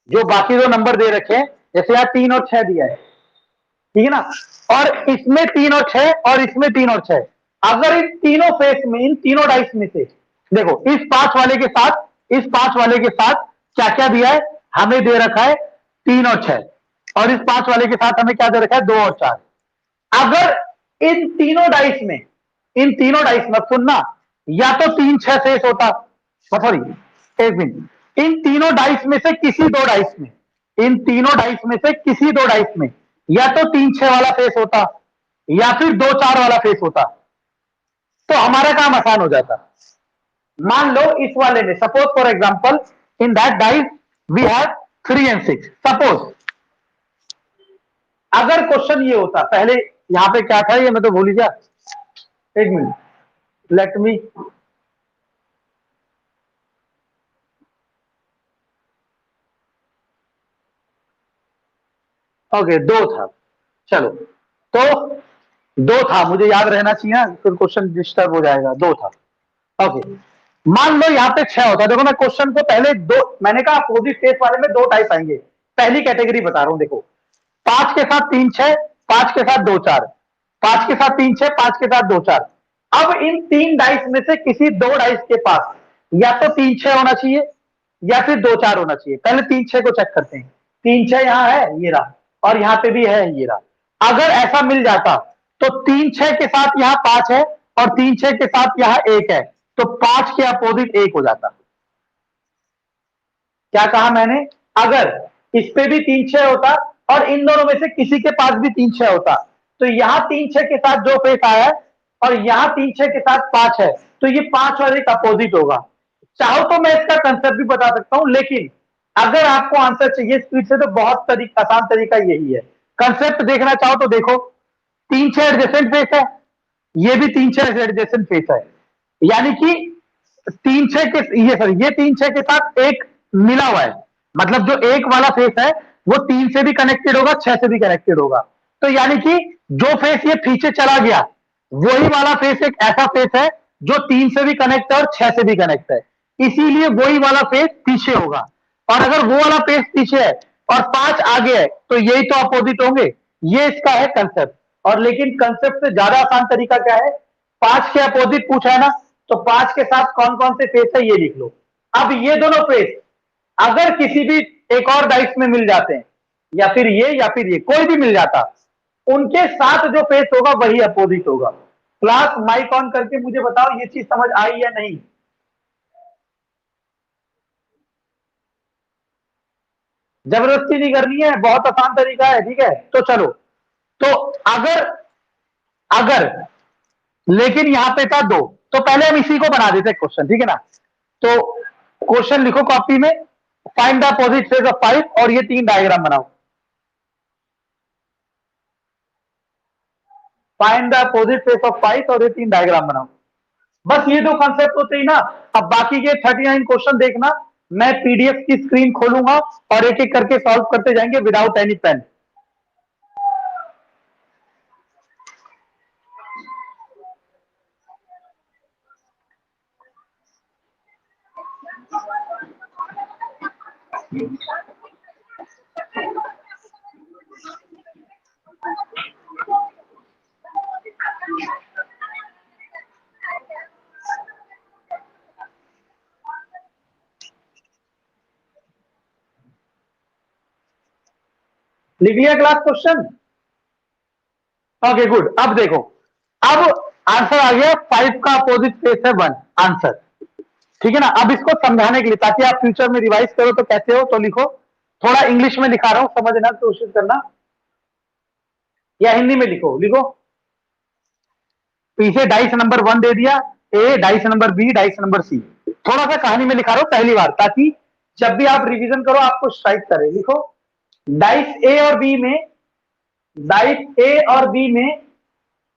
जो बाकी 2 नंबर दे रखे हैं, जैसे यहाँ 3 और 6 दिया है, ठीक है ना, और इसमें 3 और 6 और इसमें 3 और 6, अगर इन तीनों फेस में, इन तीनों डाइस में से देखो, इस 5 वाले के साथ, इस 5 वाले के साथ क्या क्या दिया है, हमें दे रखा है 3 और 6, और इस 5 वाले के साथ हमें क्या दे रखा है, 2 और 4। अगर इन तीनों डाइस में, इन तीनों डाइस में सुनना, या तो 3-6 शेष होता, सॉरी एक मिनट, इन तीनों डाइस में से किसी 2 डाइस में, इन तीनों डाइस में से किसी 2 डाइस में या तो 3-6 वाला फेस होता, या फिर 2-4 वाला फेस होता, तो हमारा काम आसान हो जाता। मान लो इस वाले में, suppose for example in that dice we have 3 and 6, suppose. अगर क्वेश्चन ये होता, पहले यहां पे क्या था ये मैं तो भूल ही गया, एक मिनट, लेट मी, ओके 2 था, चलो, तो 2 था, मुझे याद रहना चाहिए ना, फिर क्वेश्चन डिस्टर्ब हो जाएगा। 2 था, ओके। मान लो यहाँ पे 6 होता, देखो मैं क्वेश्चन को पहले 2, मैंने कहा अपोजिट फेस वाले में 2 टाइप आएंगे, पहली कैटेगरी बता रहा हूं, देखो 5 के साथ 3-6, 5 के साथ 2-4, 5 के साथ 3-6, 5 के साथ 2-4। अब इन 3 डाइस में से किसी 2 डाइस के पास या तो 3-6 होना चाहिए या फिर 2-4 होना चाहिए। पहले 3-6 को चेक करते हैं, 3-6 यहां है, ये रहा, और यहां पे भी है, ये रहा। अगर ऐसा मिल जाता तो 3-6 के साथ यहां 5 है और 3-6 के साथ यहां 1 है, तो 5 के अपोजिट 1 हो जाता। क्या कहा मैंने, अगर इस पे भी 3-6 होता और इन दोनों में से किसी के पास भी 3-6 होता, तो यहां 3-6 के साथ जो फेस आया है और यहां 3-6 के साथ 5 है, तो ये 5 वाले का अपोजिट होगा। चाहो तो मैं इसका कंसेप्ट भी बता सकता हूं, लेकिन अगर आपको आंसर चाहिए स्पीड से, तो बहुत आसान तरीका यही है। कंसेप्ट देखना चाहो तो देखो, 3-6 एडजेसेंट फेस है, ये भी 3-6 एडजेसेंट फेस है, यानी कि 3-6 के, ये सॉरी, ये 3-6 के साथ एक मिला हुआ है, मतलब जो एक वाला फेस है वो 3 से भी कनेक्टेड होगा, 6 से भी कनेक्टेड होगा। तो यानी कि जो फेस ये पीछे चला गया, वही वाला फेस एक ऐसा फेस है जो 3 से भी कनेक्ट है और 6 से भी कनेक्ट है, इसीलिए वही वाला फेस पीछे होगा। और अगर वो वाला फेस पीछे है और 5 आगे है, तो यही तो अपोजिट होंगे। ये इसका है कंसेप्ट। और लेकिन कंसेप्ट से ज्यादा आसान तरीका क्या है, 5 के अपोजिट पूछा है ना, तो 5 के साथ कौन कौन से फेस है ये लिख लो। अब ये दोनों फेस अगर किसी भी एक और डाइस में मिल जाते हैं, या फिर ये कोई भी मिल जाता, उनके साथ जो फेस होगा वही अपोजिट होगा। क्लास माइक ऑन करके मुझे बताओ ये चीज समझ आई या नहीं। जबरदस्ती नहीं करनी है, बहुत आसान तरीका है, ठीक है। तो चलो, तो अगर अगर लेकिन यहां पे था 2, तो पहले हम इसी को बना देते क्वेश्चन, ठीक है ना। तो क्वेश्चन लिखो कॉपी में, find the opposite face of 5, और ये 3 डायग्राम बनाओ। Find the opposite face of 5 और ये 3 डायग्राम बनाओ। बस ये 2 कॉन्सेप्ट होते ही ना। अब बाकी के 39 क्वेश्चन देखना, मैं पीडीएफ की स्क्रीन खोलूंगा और एक एक करके सॉल्व करते जाएंगे विदाउट एनी पेन। लिख लिया क्लास क्वेश्चन? Okay good. अब देखो, अब आंसर आ गया 5 का अपोजिट फेस है 1 आंसर। ठीक है ना? अब इसको समझाने के लिए, ताकि आप फ्यूचर में रिवाइज करो तो कैसे हो, तो लिखो। थोड़ा इंग्लिश में लिखा रहा हूं, समझना कोशिश करना, या हिंदी में लिखो। लिखो, पीछे डाइस नंबर 1 दे दिया, A, dice number B, dice number C. थोड़ा सा कहानी में लिखा रहा हूं पहली बार, ताकि जब भी आप रिवीजन करो आपको स्ट्राइक करे। लिखो, डाइस ए और बी में, डाइस ए और बी में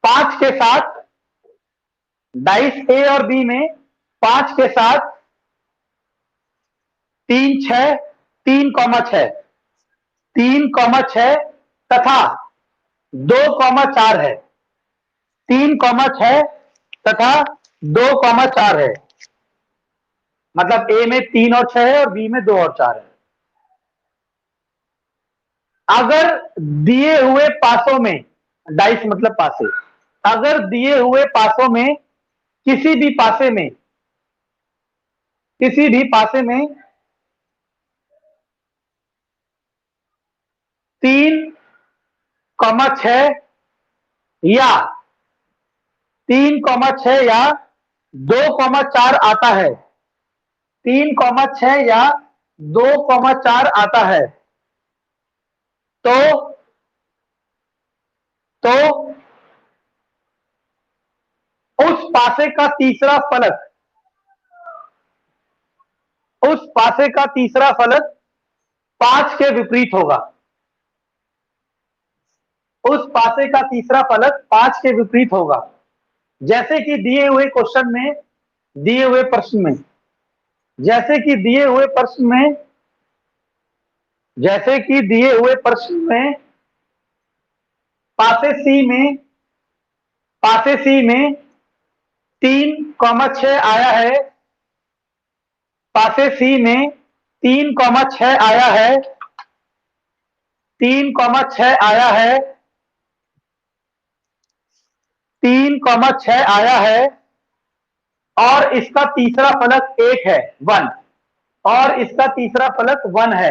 5 के साथ, डाइस ए और बी में 5 के साथ 3 6, 3,6, 3,6 तथा 2,4 है। 3,6 तथा 2,4 है। मतलब ए में 3 और 6 है और बी में 2 और 4 है। अगर दिए हुए पासों में, डाइस मतलब पासे, अगर दिए हुए पासों में किसी भी पासे में, किसी भी पासे में 3,6 या 3,6 या 2,4 आता है, 3,6 या 2,4 आता है, तो उस पासे का तीसरा फलक, उस पासे का तीसरा फलक 5 के विपरीत होगा। उस पासे का तीसरा फलक 5 के विपरीत होगा। जैसे कि दिए हुए क्वेश्चन में, दिए हुए प्रश्न में, जैसे कि दिए हुए प्रश्न में, जैसे कि दिए हुए प्रश्न में पासे सी में, पासे सी में 3,6 आया है, पासे सी में 3,6 आया है, 3,6 आया है, 3,6 आया है, और इसका तीसरा फलक 1 है, 1, और इसका तीसरा फलक 1 है,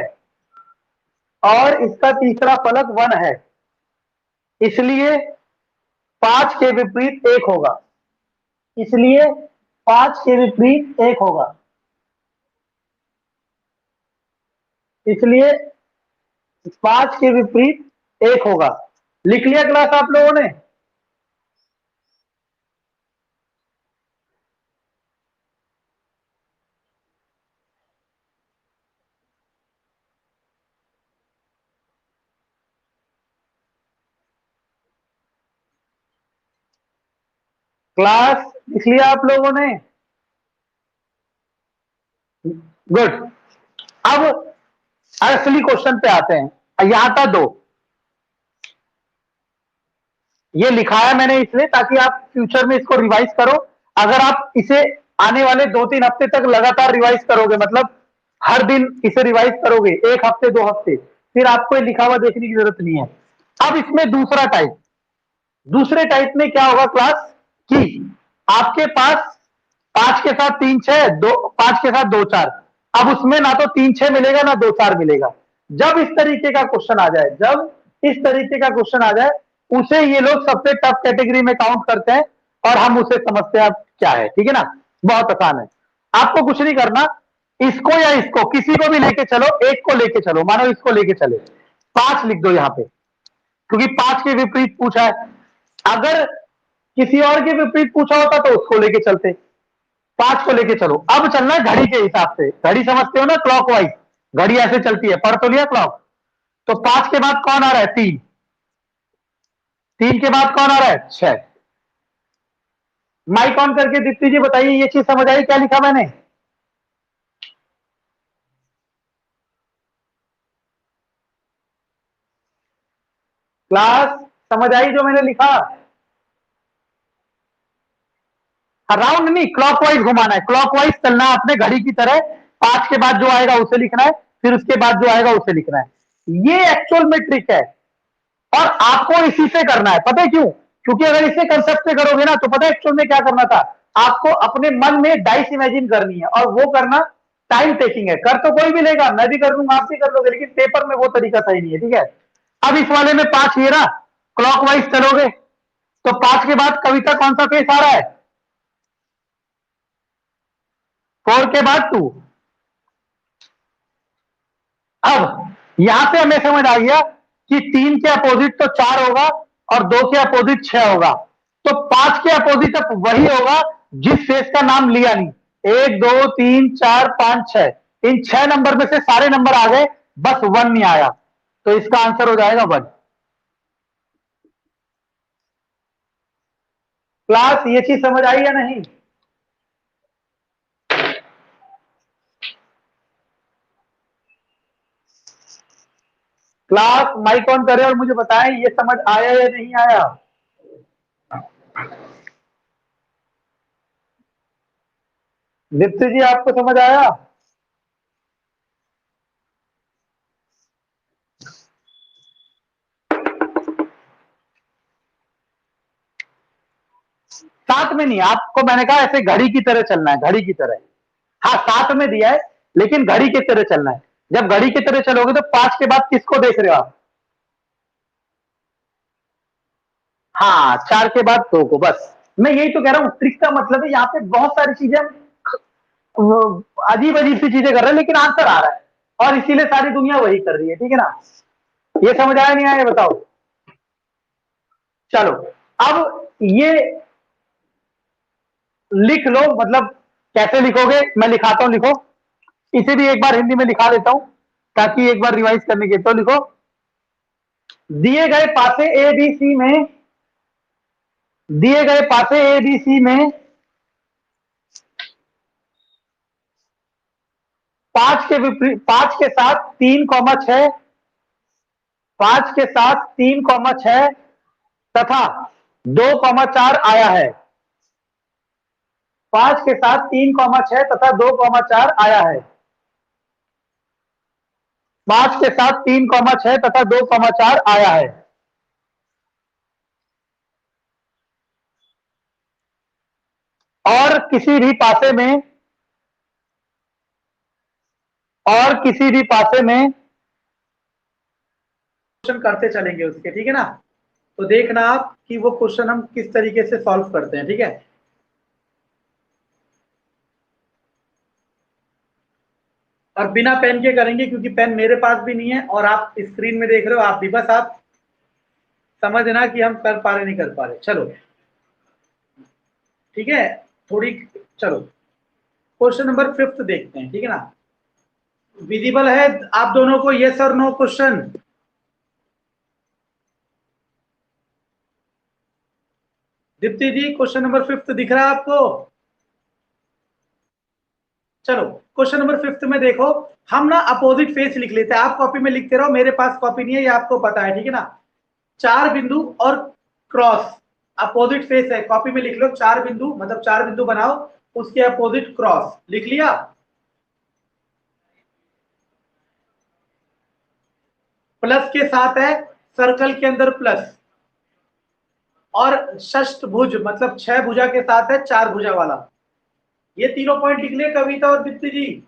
और इसका तीसरा फलक 1 है। इसलिए 5 के विपरीत 1 होगा। इसलिए 5 के विपरीत 1 होगा। इसलिए 5 के विपरीत 1 होगा। लिख लिया क्लास आप लोगों ने? क्लास लिख लिया आप लोगों ने? गुड। अब असली क्वेश्चन पे आते हैं। यहां था 2, ये लिखाया मैंने इसलिए ताकि आप फ्यूचर में इसको रिवाइज करो। अगर आप इसे आने वाले 2-3 हफ्ते तक लगातार रिवाइज करोगे, मतलब हर दिन इसे रिवाइज करोगे, 1 हफ्ते 2 हफ्ते, फिर आपको ये लिखा हुआ देखने की जरूरत नहीं है। अब इसमें दूसरा टाइप, दूसरे टाइप में क्या होगा क्लास, कि आपके पास 5 के साथ 3 6, 2 5 के साथ 2 4, अब उसमें ना तो 3 6 मिलेगा ना 2 4 मिलेगा। जब इस तरीके का क्वेश्चन आ जाए, जब इस तरीके का क्वेश्चन आ जाए, उसे ये लोग सबसे टफ कैटेगरी में काउंट करते हैं, और हम उसे समझते हैं अब क्या है। ठीक है ना? बहुत आसान है। आपको कुछ नहीं करना, इसको या इसको किसी को भी लेके चलो, एक को लेके चलो, मानो इसको लेके चले, 5 लिख दो यहां पे, क्योंकि 5 के विपरीत पूछा है। अगर किसी और के विपरीत पूछा होता तो उसको लेके चलते। 5 को लेके चलो। अब चलना है घड़ी के हिसाब से। घड़ी समझते हो ना, क्लॉकवाइज घड़ी ऐसे चलती है, पढ़ तो लिया क्लॉक। तो 5 के बाद कौन आ रहा है? 3, 3 के बाद कौन आ रहा है? 6। माइक ऑन करके दीप्ति जी बताइए, ये चीज समझ आई क्या लिखा मैंने? क्लास समझ आई जो मैंने लिखा? राउंड नहीं, क्लॉकवाइज घुमाना है, क्लॉकवाइज चलना है आपने घड़ी की तरह। 5 के बाद जो आएगा उसे लिखना है, फिर उसके बाद जो आएगा उसे लिखना है। ये एक्चुअल में ट्रिक है और आपको इसी से करना है। पता है क्यों? क्योंकि अगर इसे कंसेप्ट से करोगे ना तो पता है एक्चुअल में क्या करना था, आपको अपने मन में डाइस इमेजिन करनी है और वो करना टाइम टेकिंग है। कर तो कोई भी लेगा, मैं भी कर लूंगा, आप भी कर लोगे, लेकिन पेपर में वो तरीका सही नहीं है। ठीक है, अब इस वाले में 5 ये रहा, क्लॉकवाइज चलोगे तो 5 के बाद कविता कौन सा फेस आ रहा है? 4 के बाद 2। अब यहां से हमें समझ आ गया कि 3 के अपोजिट तो 4 होगा और 2 के अपोजिट 6 होगा, तो 5 के अपोजिट अब वही होगा जिस फेस का नाम लिया नहीं। 1 2 3 4 5 6, इन 6 नंबर में से सारे नंबर आ गए, बस 1 नहीं आया, तो इसका आंसर हो जाएगा 1। क्लास ये चीज समझ आई या नहीं? क्लास माइक ऑन करें और मुझे बताएं ये समझ आया या नहीं आया। दीप्ति जी आपको समझ आया? साथ में नहीं, आपको मैंने कहा ऐसे घड़ी की तरह चलना है, घड़ी की तरह। हाँ साथ में दिया है लेकिन घड़ी की तरह चलना है। जब घड़ी की तरह चलोगे तो 5 के बाद किसको देख रहे हो आप? हाँ 4 के बाद 2 को, बस मैं यही तो कह रहा हूं, ट्रिक का मतलब है यहाँ पे बहुत सारी चीजें अजीब अजीब सी चीजें कर रहे हैं लेकिन आंसर आ रहा है, और इसीलिए सारी दुनिया वही कर रही है। ठीक है ना? ये समझ आया नहीं आया बताओ? चलो, अब ये लिख लो, मतलब कैसे लिखोगे मैं लिखाता हूं, लिखो। इसे भी एक बार हिंदी में लिखा देता हूं ताकि एक बार रिवाइज करने के, तो लिखो, दिए गए पासे ए बी सी में, दिए गए पासे ए बी सी में 5 के विपरीत, 5 के साथ 3,6, 5 के साथ 3,6 तथा 2,4 आया है। 5 के साथ 3,6 तथा 2,4 आया है। 5 के साथ 3,6 तथा 2,4 आया है। और किसी भी पासे में, और किसी भी पासे में क्वेश्चन करते चलेंगे उसके। ठीक है ना? तो देखना आप कि वो क्वेश्चन हम किस तरीके से सॉल्व करते हैं। ठीक है, और बिना पेन के करेंगे क्योंकि पेन मेरे पास भी नहीं है और आप स्क्रीन में देख रहे हो, आप भी, बस आप समझना कि हम कर पा रहे नहीं कर पा रहे। चलो ठीक है, थोड़ी, चलो क्वेश्चन नंबर 5 देखते हैं। ठीक है ना? विजिबल है आप दोनों को यस और नो क्वेश्चन? दीप्ति जी क्वेश्चन नंबर 5 दिख रहा है आपको? चलो क्वेश्चन नंबर 5 में देखो, हम ना अपोजिट फेस लिख लेते हैं। आप कॉपी में लिखते रहो, मेरे पास कॉपी नहीं है, ये आपको पता है। ठीक है ना? 4 बिंदु और क्रॉस, अपोजिट फेस है, कॉपी में लिख लो 4 बिंदु, मतलब 4 बिंदु बनाओ, उसके अपोजिट क्रॉस, लिख लिया? प्लस के साथ है, सर्कल के अंदर प्लस, और षष्ठभुज मतलब 6 भुजा के साथ है 4 भुजा वाला। ये तीनों पॉइंट लिख ले कविता और दीप्ति जी।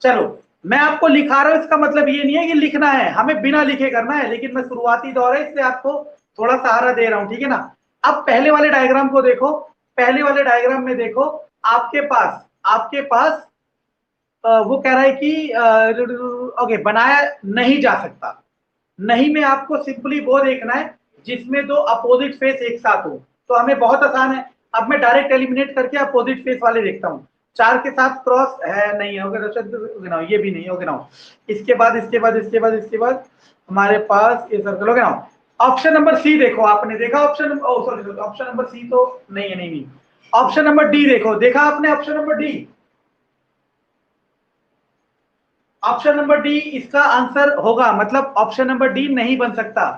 चलो मैं आपको लिखा रहा हूं, इसका मतलब ये नहीं है कि लिखना है, हमें बिना लिखे करना है, लेकिन मैं शुरुआती दौर है इसलिए आपको थोड़ा सहारा दे रहा हूं। ठीक है ना? अब पहले वाले डायग्राम को देखो, पहले वाले डायग्राम में देखो, आपके पास वो कह रहा है कि ओके बनाया नहीं जा सकता। नहीं में आपको सिंपली वो देखना है जिसमें दो अपोजिट फेस एक साथ हो, तो हमें बहुत आसान है। अब मैं डायरेक्ट एलिमिनेट करके अपोजिट फेस वाले देखता हूँ। 4 के साथ क्रॉस है, नहीं है, गिनाओ, ये भी नहीं है, गिनाओ। इसके बाद इसके बाद इसके बाद इसके बाद हमारे पास ये सर्कल हो गया। ऑप्शन नंबर सी देखो, आपने देखा option, sorry option number C तो नहीं है, नहीं। ऑप्शन नंबर डी देखो, देखा आपने option number D? Option number D इसका आंसर होगा, मतलब ऑप्शन नंबर डी नहीं बन सकता।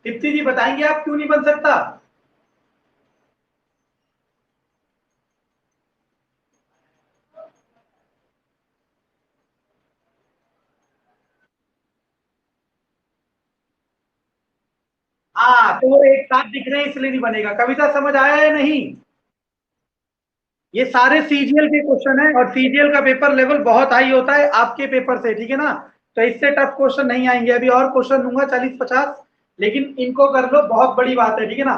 दीप्ति जी बताएंगे आप क्यों नहीं बन सकता? पे वो एक साथ दिख रहे हैं इसलिए नहीं बनेगा। कविता समझ आया या नहीं? ये सारे सीजीएल के क्वेश्चन है और सीजीएल का पेपर लेवल बहुत हाई होता है आपके पेपर से, ठीक है ना। तो इससे टफ क्वेश्चन नहीं आएंगे, अभी और क्वेश्चन दूंगा 40-50, लेकिन इनको कर लो, बहुत बड़ी बात है, ठीक है ना।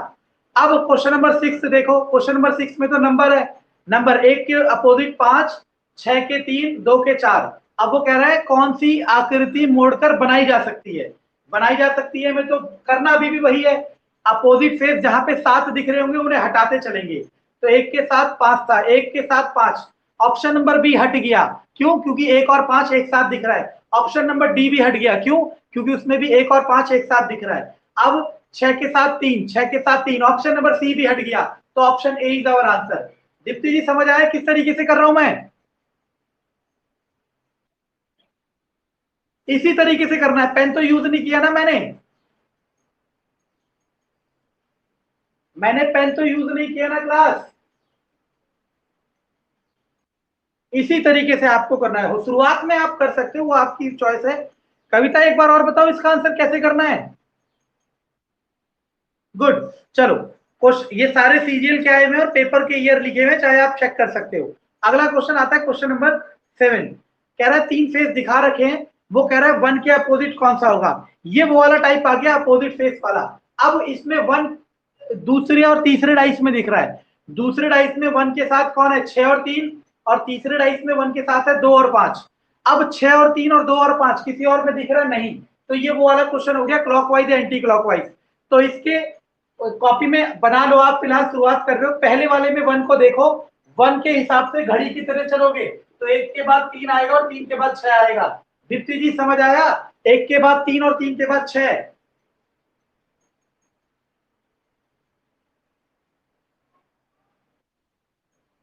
अब क्वेश्चन नंबर 6 देखो। क्वेश्चन नंबर 6 में तो नंबर है, नंबर 1 के अपोजिट 5, 6 के 3, 2 के 4। अब वो कह रहा है कौन सी आकृति मोड़कर बनाई जा सकती है। बनाई जा सकती है में तो करना अभी भी वही है, अपोजिट फेस जहां पे 7 दिख रहे होंगे उन्हें हटाते चलेंगे। तो 1 के साथ 5 था, 1 के साथ 5। ऑप्शन नंबर बी हट गया, क्यों? क्योंकि 1 और 5 एक साथ दिख रहा है। ऑप्शन नंबर डी भी हट गया, क्यों? क्योंकि उसमें भी 1 और 5 एक साथ दिख रहा है। अब 6 के साथ 3, 6 के साथ 3, ऑप्शन नंबर सी भी हट गया। तो option A is our answer. Deepti ji समझ आया किस तरीके से कर रहा हूं मैं? इसी तरीके से करना है, पेन तो यूज नहीं किया ना मैंने। मैंने पेन तो यूज नहीं किया ना क्लास। इसी तरीके से आपको करना है, शुरुआत में आप कर सकते हो, वो आपकी चॉइस है। कविता एक बार और बताओ इसका आंसर कैसे करना है। गुड। चलो, ये सारे सीरियल के आए हुए और पेपर के ईयर लिखे हुए, चाहे आप चेक कर सकते हो। अगला क्वेश्चन आता है, क्वेश्चन नंबर 7। कह रहा है 3 फेस दिखा रखे हैं, वो कह रहा है 1 के अपोजिट कौन सा होगा। ये वो वाला टाइप आ गया, अपोजिट फेस वाला। अब इसमें 1 दूसरे और तीसरे डाइस में दिख रहा है। दूसरे डाइस में 1 के साथ कौन है, 6 और 3, और तीसरे डाइस में 1 के साथ है 2 और 5। अब 6 और 3 और 2 और 5 किसी और में दिख रहा है नहीं, तो ये वो वाला क्वेश्चन हो गया क्लॉकवाइज या एंटी क्लॉकवाइज। तो इसके कॉपी में बना लो आप, फिलहाल शुरुआत कर रहे हो, पहले वाले में 1 को देखो, 1 के हिसाब से घड़ी की तरह चलोगे तो 1 के बाद 3 आएगा और 3 के बाद 6 आएगा। दीप्ति जी समझ आया? 1 के बाद 3 और 3 के बाद 6।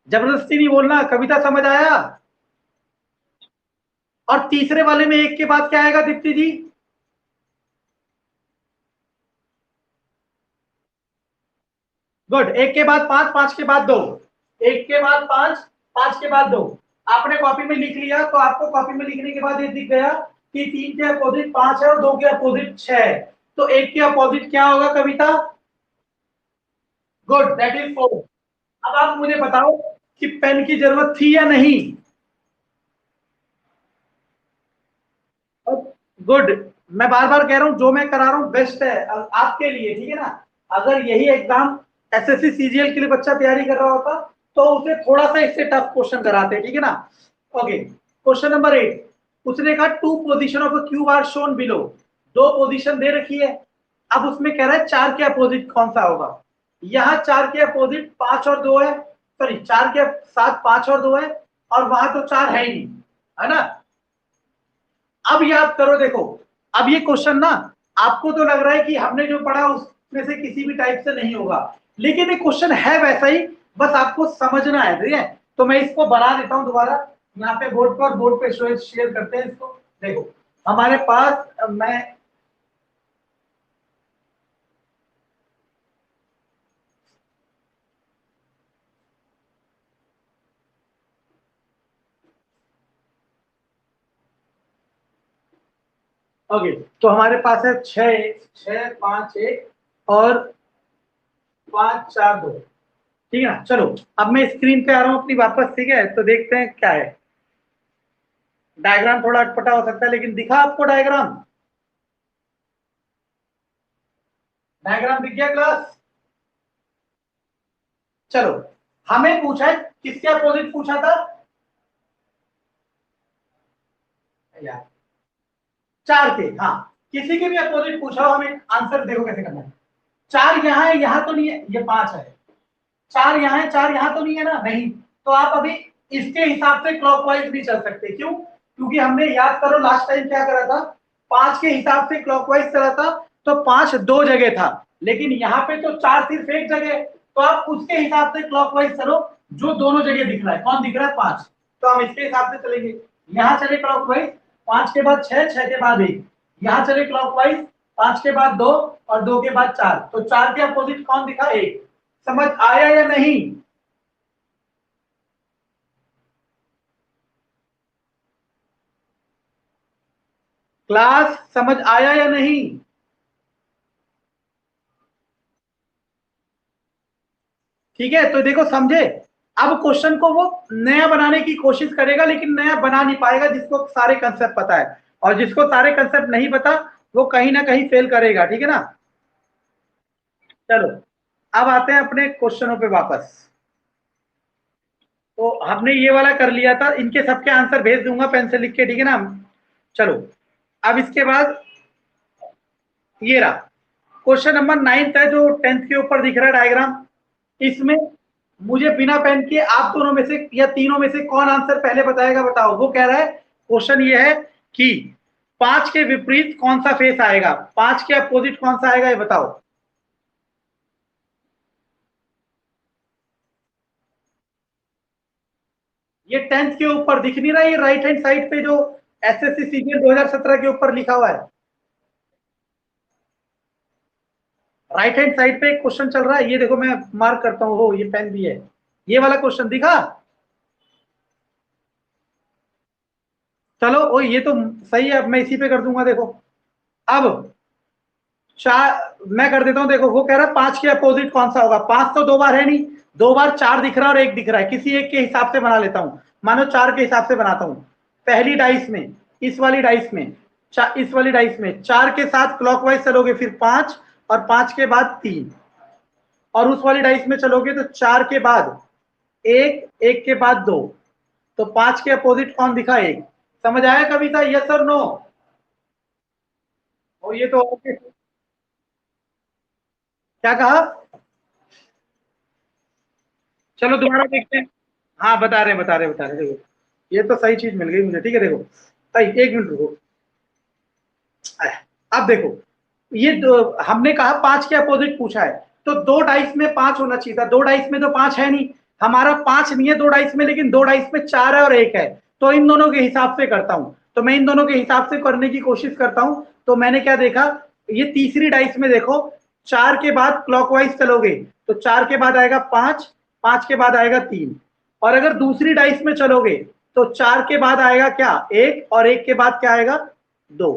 जबरदस्ती नहीं बोलना, कविता समझ आया? और तीसरे वाले में 1 के बाद क्या आएगा दीप्ति जी? गुड। 1 के बाद 5, 5 के बाद 2। 1 के बाद 5, 5 के बाद 2। आपने कॉपी में लिख लिया, तो आपको कॉपी में लिखने के बाद ये दिख गया कि 3 के अपोजिट 5 है और 2 के अपोजिट 6 है। तो 1 के अपोजिट क्या होगा कविता? Good, that is 4। अब आप मुझे बताओ कि पेन की जरूरत थी या नहीं। गुड। मैं बार बार कह रहा हूं जो मैं करा रहा हूं बेस्ट है आपके लिए, ठीक है ना। अगर यही एग्जाम एसएससी सीजीएल के लिए बच्चा तैयारी कर रहा होता तो उसे थोड़ा सा इससे टफ क्वेश्चन कराते, ठीक है ना। Okay, question number 8। उसने कहा 2 position of a cube are shown below. 2 position दे रखी है, अब उसमें कह रहा है 4 के अपोजिट कौन सा होगा। यहाँ 4 के अपोजिट 5 और 2 है, सॉरी 4 के साथ 5 और 2 है, और वहां तो 4 है ही नहीं, है ना। अब याद करो, देखो अब ये क्वेश्चन ना, आपको तो लग रहा है कि हमने जो पढ़ा उसमें से किसी भी टाइप से नहीं होगा, लेकिन ये क्वेश्चन है वैसा ही, बस आपको समझना है, ठीक है। तो मैं इसको बना देता हूं दोबारा यहाँ पे बोर्ड पर, बोर्ड पे शेयर करते हैं इसको। देखो हमारे पास मैं ओके, तो हमारे पास है 6, 6, 5, 1 और 5, 4, 2, ठीक है ना। चलो अब मैं स्क्रीन पे आ रहा हूँ अपनी वापस, ठीक है, तो देखते हैं क्या है। डायग्राम थोड़ा अटपटा हो सकता है, लेकिन दिखा आपको डायग्राम? डायग्राम दिख गया क्लास? चलो, हमें पूछा है किसके अपोजिट पूछा था यार? 4 के, हाँ, किसी के भी अपोजिट पूछा हो, हमें आंसर देखो कैसे करना है। 4 यहाँ है, यहाँ तो नहीं है, ये 5 है। 4 यहाँ है, 4 यहाँ तो नहीं है ना, नहीं। तो आप अभी इसके हिसाब से क्लॉकवाइज भी चल सकते, क्यों? क्योंकि हमने, याद करो लास्ट टाइम क्या करा था, 5 के हिसाब से क्लॉकवाइज चला था, तो 5 दो जगह था, लेकिन यहाँ पे तो 4 सिर्फ एक जगह है, तो आप उसके हिसाब से क्लॉकवाइज चलो जो दोनों जगह दिख रहा है। कौन दिख रहा है? 5। तो हम इसके हिसाब से चलेंगे, यहाँ चले क्लॉकवाइज, 5 के बाद 6, 6 के बाद 1, यहाँ चले क्लॉकवाइज, 5 के बाद 2 और 2 के बाद 4, तो 4 के अपोजिट कौन दिखा? 1। समझ आया या नहीं? क्लास समझ आया या नहीं? ठीक है, तो देखो समझे। अब क्वेश्चन को वो नया बनाने की कोशिश करेगा, लेकिन नया बना नहीं पाएगा जिसको सारे कंसेप्ट पता है, और जिसको सारे कंसेप्ट नहीं पता वो कहीं ना कहीं फेल करेगा, ठीक है ना। चलो अब आते हैं अपने क्वेश्चनों पे वापस। तो हमने ये वाला कर लिया था, इनके सबके आंसर भेज दूंगा पेन से लिख के, ठीक है ना। चलो अब इसके बाद ये रहा क्वेश्चन नंबर 9 है, जो 10th के ऊपर दिख रहा है डायग्राम। इसमें मुझे बिना पेन के आप दोनों में से या तीनों में से कौन आंसर पहले बताएगा, बताओ। वो कह रहा है क्वेश्चन ये है कि 5 के विपरीत कौन सा फेस आएगा, 5 के अपोजिट कौन सा आएगा, ये बताओ। ये 10th के ऊपर दिख नहीं रहा, ये राइट हैंड साइड पे जो एसएससी सीजीएल 2017 के ऊपर लिखा हुआ है, राइट हैंड साइड पे एक क्वेश्चन चल रहा है, ये देखो मैं मार्क करता हूँ, हो ये पेन भी है, ये वाला क्वेश्चन दिखा। चलो ओ ये तो सही है, अब मैं इसी पे कर दूंगा, देखो। अब चार मैं कर देता हूं, देखो वो कह रहा है 5 के अपोजिट कौन सा होगा। 5 तो दो बार है नहीं, दो बार 4 दिख रहा है और एक दिख रहा है, किसी एक के हिसाब से बना लेता हूं। मानो 4 के हिसाब से बनाता हूं। पहली डाइस में, इस वाली डाइस में, इस वाली डाइस में 4 के साथ क्लॉकवाइज चलोगे फिर 5, और 5 के बाद 3, और उस वाली डाइस में चलोगे तो 4 के बाद 1, 1 के बाद 2, तो 5 के अपोजिट कौन दिखा, 1। समझ आया कविता, यस और नो। और ये तो क्या कहा, चलो दोबारा देखते हैं। हाँ बता रहे देखो, ये तो सही चीज मिल गई मुझे, ठीक है। देखो भाई एक मिनट रुको। अब देखो ये हमने कहा 5 के अपोजिट पूछा है, तो दो डाइस में 5 होना चाहिए था, दो डाइस में तो 5 है नहीं, हमारा 5 नहीं है दो डाइस में, लेकिन दो डाइस में 4 है और 1 है। तो इन दोनों के हिसाब से करता हूं, तो मैं इन दोनों के हिसाब से करने की कोशिश करता हूं। तो मैंने क्या देखा, ये तीसरी डाइस में देखो, 4 के बाद क्लॉकवाइज चलोगे तो 4 के बाद आएगा 5, 5 के बाद आएगा 3, और अगर दूसरी डाइस में चलोगे तो 4 के बाद आएगा क्या, 1, और 1 के बाद क्या आएगा, 2।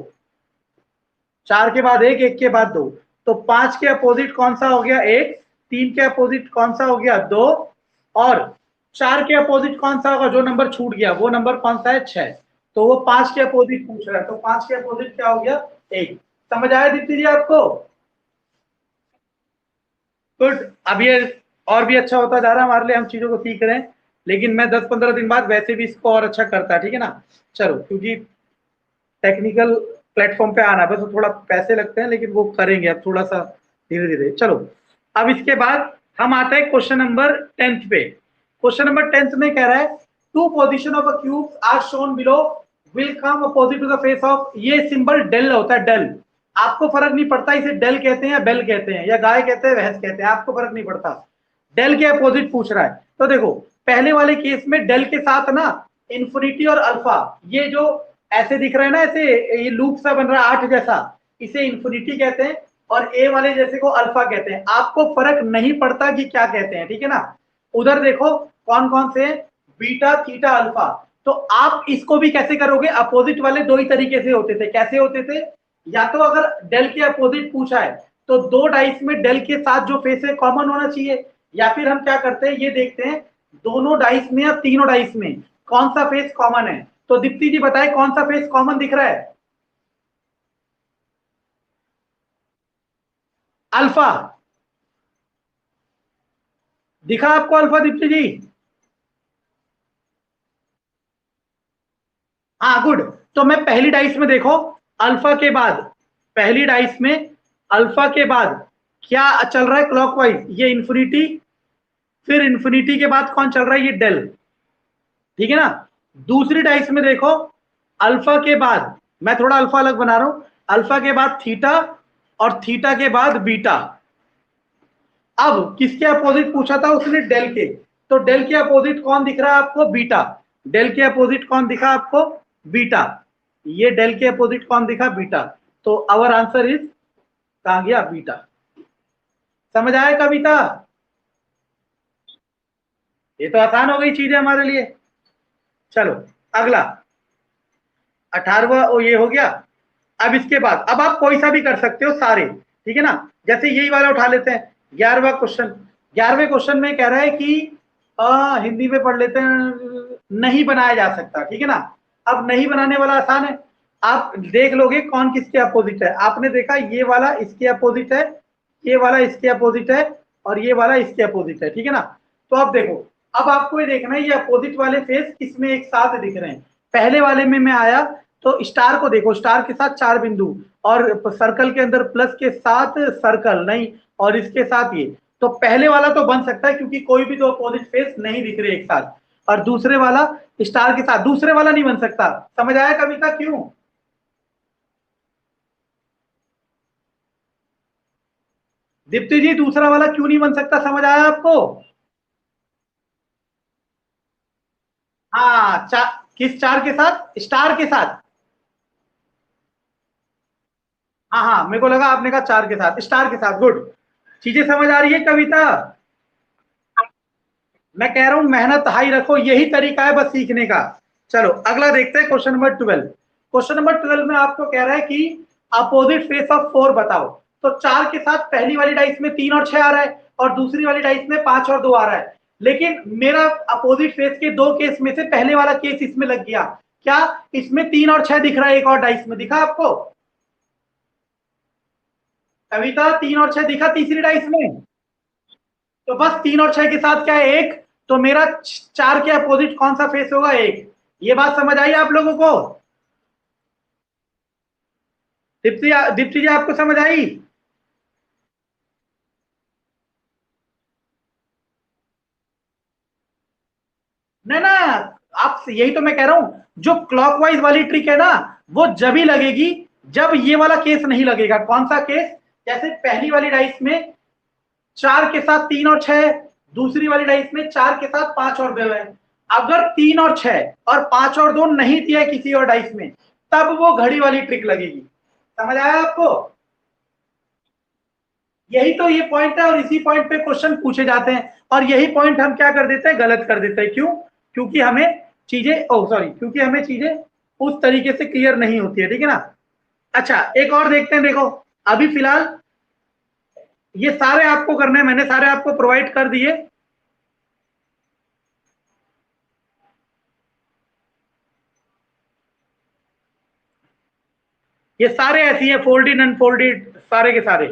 4 के बाद 1, 1 के बाद 2, तो 5 के अपोजिट कौन सा हो गया, 1। 3 के अपोजिट कौन सा हो गया, 2। और 4 के अपोजिट कौन सा होगा, जो नंबर छूट गया वो नंबर कौन सा है, 6। तो वो 5 के अपोजिट पूछ रहा है, तो 5 के अपोजिट क्या हो गया, 1। समझ आया दीप्ति जी आपको। गुड। अब ये और भी अच्छा होता जा रहा है हमारे लिए, हम चीजों को सीख रहे हैं, लेकिन मैं 10-15 दिन बाद वैसे भी इसको और अच्छा करता, ठीक है ना। चलो क्योंकि टेक्निकल प्लेटफॉर्म पे आना, बस थोड़ा पैसे लगते हैं, लेकिन वो करेंगे अब थोड़ा सा धीरे धीरे। चलो अब इसके बाद हम आते हैं क्वेश्चन नंबर 10th पे। क्वेश्चन नंबर 10th में कह रहा है two position of a cube are shown below will come opposite to the face of, ये सिंबल डेल होता है, डेल। आपको फर्क नहीं पड़ता इसे डेल कहते हैं या बेल कहते हैं या गाय कहते हैं भैंस कहते हैं, आपको फर्क नहीं पड़ता। डेल के अपोजिट पूछ रहा है, तो देखो पहले वाले केस में डेल के साथ ना इन्फिनिटी और अल्फा, ये जो ऐसे दिख रहा है ना, ऐसे ये लूप सा बन रहा है 8 जैसा, इसे इन्फिनिटी कहते हैं, और ए वाले जैसे को अल्फा कहते हैं। आपको फर्क नहीं पड़ता कि क्या कहते हैं, ठीक है ना। उधर देखो कौन कौन से, बीटा थीटा अल्फा। तो आप इसको भी कैसे करोगे, अपोजिट वाले दो ही तरीके से होते थे, कैसे होते थे, या तो अगर डेल के अपोजिट पूछा है तो दो डाइस में डेल के साथ जो फेस है कॉमन होना चाहिए, या फिर हम क्या करते हैं, ये देखते हैं दोनों डाइस में या तीनों डाइस में कौन सा फेस कॉमन है। तो दीप्ति जी बताए कौन सा फेस कॉमन दिख रहा है, अल्फा। दिखा आपको अल्फा दीप्ति जी। हाँ गुड। तो मैं पहली डाइस में देखो, अल्फा के बाद, पहली डाइस में अल्फा के बाद क्या चल रहा है क्लॉकवाइज, ये इंफिनिटी, फिर इंफिनिटी के बाद कौन चल रहा है, ये डेल, ठीक है ना। दूसरी डाइस में देखो, अल्फा के बाद, मैं थोड़ा अल्फा अलग बना रहा हूं, अल्फा के बाद थीटा, और थीटा के बाद बीटा। अब किसके अपोजिट पूछा था उसने, डेल के, तो डेल के अपोजिट कौन दिख रहा है आपको, बीटा। डेल के अपोजिट कौन दिखा आपको, बीटा। ये डेल के अपोजिट कौन दिखा, बीटा। तो आवर आंसर इज, कहां गया, बीटा। समझ आया कविता, ये तो आसान हो गई चीजें हमारे लिए। चलो अगला 18वां ये हो गया। अब इसके बाद अब आप कोई सा भी कर सकते हो सारे, ठीक है ना। जैसे यही वाला उठा लेते हैं, 11वां क्वेश्चन। 11वें क्वेश्चन में कह रहा है कि हिंदी में पढ़ लेते हैं, नहीं बनाया जा सकता, ठीक है ना। अब नहीं बनाने वाला आसान है, आप देख लोगे कौन किसके अपोजिट है। आपने देखा ये वाला इसके अपोजिट है, ये वाला इसके अपोजिट है, और ये वाला इसके अपोजिट है, ठीक है ना। तो अब देखो, अब आपको ये देखना है ये अपोजिट वाले फेस किसमें एक साथ दिख रहे हैं। पहले वाले में मैं आया तो स्टार को देखो, स्टार के साथ 4 बिंदु, और सर्कल के अंदर प्लस के साथ सर्कल नहीं, और इसके साथ ये, तो पहले वाला तो बन सकता है क्योंकि कोई भी दो अपोजिट फेस नहीं दिख रहे एक साथ। और दूसरे वाला स्टार के साथ, दूसरे वाला नहीं बन सकता। समझ आया कविता क्यों? दीप्ति जी दूसरा वाला क्यों नहीं बन सकता, समझ आया आपको? हाँ, किस चार के साथ? स्टार के साथ। हाँ हाँ, मेरे को लगा आपने कहा चार के साथ, स्टार के साथ। गुड, चीजें समझ आ रही है कविता? मैं कह रहा हूं मेहनत हाई रखो, यही तरीका है बस सीखने का। चलो अगला देखते हैं, क्वेश्चन नंबर 12। क्वेश्चन नंबर 12 में आपको कह रहा है कि अपोजिट फेस ऑफ 4 बताओ। तो 4 के साथ पहली वाली डाइस में 3 और 6 आ रहा है, और दूसरी वाली डाइस में 5 और 2 आ रहा है। लेकिन मेरा अपोजिट फेस के दो केस में से पहले वाला केस इसमें लग गया। क्या इसमें 3 और 6 दिख रहा है? एक और डाइस में दिखा आपको? कविता 3 और 6 दिखा तीसरी डाइस में? तो बस 3 और 6 के साथ क्या है? एक। तो मेरा 4 के अपोजिट कौन सा फेस होगा? एक। ये बात समझ आई आप लोगों को? दीप्ति दीप्ति जी आपको समझ आई? ना ना, आप यही तो मैं कह रहा हूं, जो क्लॉकवाइज वाली ट्रिक है ना, वो जब ही लगेगी जब ये वाला केस नहीं लगेगा। कौन सा केस? जैसे पहली वाली डाइस में 4 के साथ 3 और 6, दूसरी वाली डाइस में 4 के साथ 5 और 2 है। अगर 3 और 6 और 5 और 2 नहीं दिया किसी और डाइस में, तब वो घड़ी वाली ट्रिक लगेगी। समझ आया आपको? यही तो ये पॉइंट है, और इसी पॉइंट पे क्वेश्चन पूछे जाते हैं, और यही पॉइंट हम क्या कर देते हैं? गलत कर देते हैं। क्यों? क्योंकि हमें चीजें, ओ सॉरी, क्योंकि हमें चीजें उस तरीके से क्लियर नहीं होती है, ठीक है ना। अच्छा एक और देखते हैं, देखो अभी फिलहाल ये सारे आपको करने हैं, मैंने सारे आपको प्रोवाइड कर दिए। ये सारे ऐसी हैं, फोल्डेड अनफोल्डेड सारे के सारे।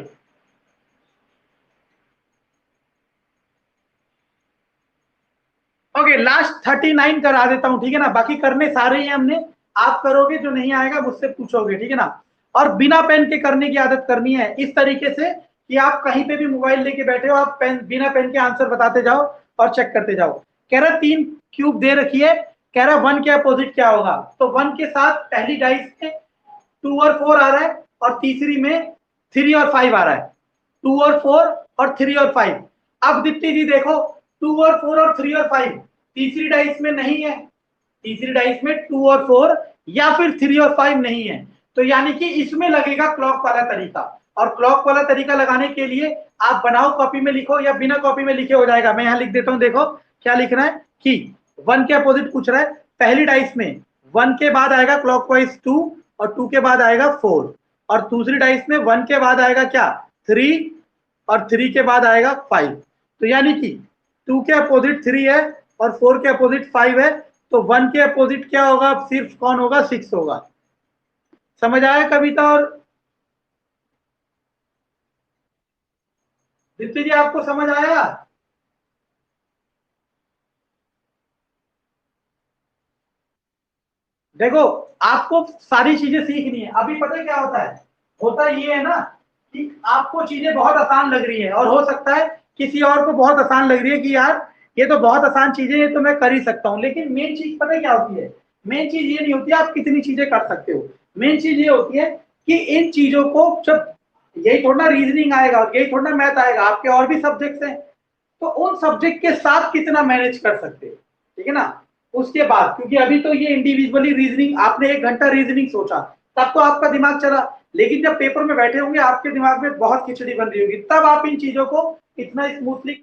ओके, लास्ट 39 करा देता हूं, ठीक है ना। बाकी करने सारे ही हमने, आप करोगे, जो नहीं आएगा मुझसे पूछोगे, ठीक है ना। और बिना पेन के करने की आदत करनी है, इस तरीके से कि आप कहीं पे भी मोबाइल लेके बैठे हो, आप पेन, बिना पेन के आंसर बताते जाओ और चेक करते जाओ। कह रहा 3 क्यूब दे रखी है, कह रहा 1 के अपोजिट क्या होगा। तो 1 के साथ पहली डाइस में 2 और 4 आ रहा है, और तीसरी में 3 और 5 आ रहा है। 2 और 4 और 3 और 5। अब दीप्ति जी देखो, 2 और 4 और 3 और 5 तीसरी डाइस में नहीं है, तीसरी डाइस में 2 और 4 या फिर 3 और 5 नहीं है। तो यानी कि इसमें लगेगा क्लॉक वाला तरीका। और क्लॉक वाला तरीका लगाने के लिए आप बनाओ, कॉपी में लिखो, या बिना कॉपी में लिखे हो जाएगा। मैं यहां लिख देता हूं, देखो क्या लिखना है कि 1 के अपोजिट पूछ रहा है। पहली डाइस में 1 के बाद आएगा क्लॉकवाइज 2, और 2 के बाद आएगा 4, और दूसरी डाइस में 1 के बाद आएगा क्या? 3, और 3 के बाद आएगा 5। तो यानी कि 2 के अपोजिट 3 है, और 4 के अपोजिट 5 है। तो 1 के अपोजिट क्या होगा? सिर्फ कौन होगा? 6 होगा। समझ आया कविता? और दीप्ति जी आपको समझ आया? देखो, आपको सारी चीजें सीखनी है। अभी पता है क्या होता है? होता ये है ना कि आपको चीजें बहुत आसान लग रही है, और हो सकता है किसी और को बहुत आसान लग रही है कि यार ये तो बहुत आसान चीजें, ये तो मैं कर ही सकता हूँ। लेकिन मेन चीज पता है क्या होती है? मेन चीज ये नहीं होती आप कितनी चीजें कर सकते हो। मेन चीज ये होती है कि इन चीजों को जब, यही थोड़ा रीजनिंग आएगा, यही थोड़ा मैथ आएगा, आपके और भी सब्जेक्ट्स हैं, तो उन सब्जेक्ट के साथ कितना मैनेज कर सकते हैं, ठीक है ना। उसके बाद, क्योंकि अभी तो ये इंडिविजुअली रीजनिंग, आपने 1 घंटा रीजनिंग सोचा, तब तो आपका दिमाग चला। लेकिन जब पेपर में बैठे होंगे, आपके दिमाग में बहुत खिचड़ी बन रही होगी, तब आप इन चीजों को इतना स्मूथली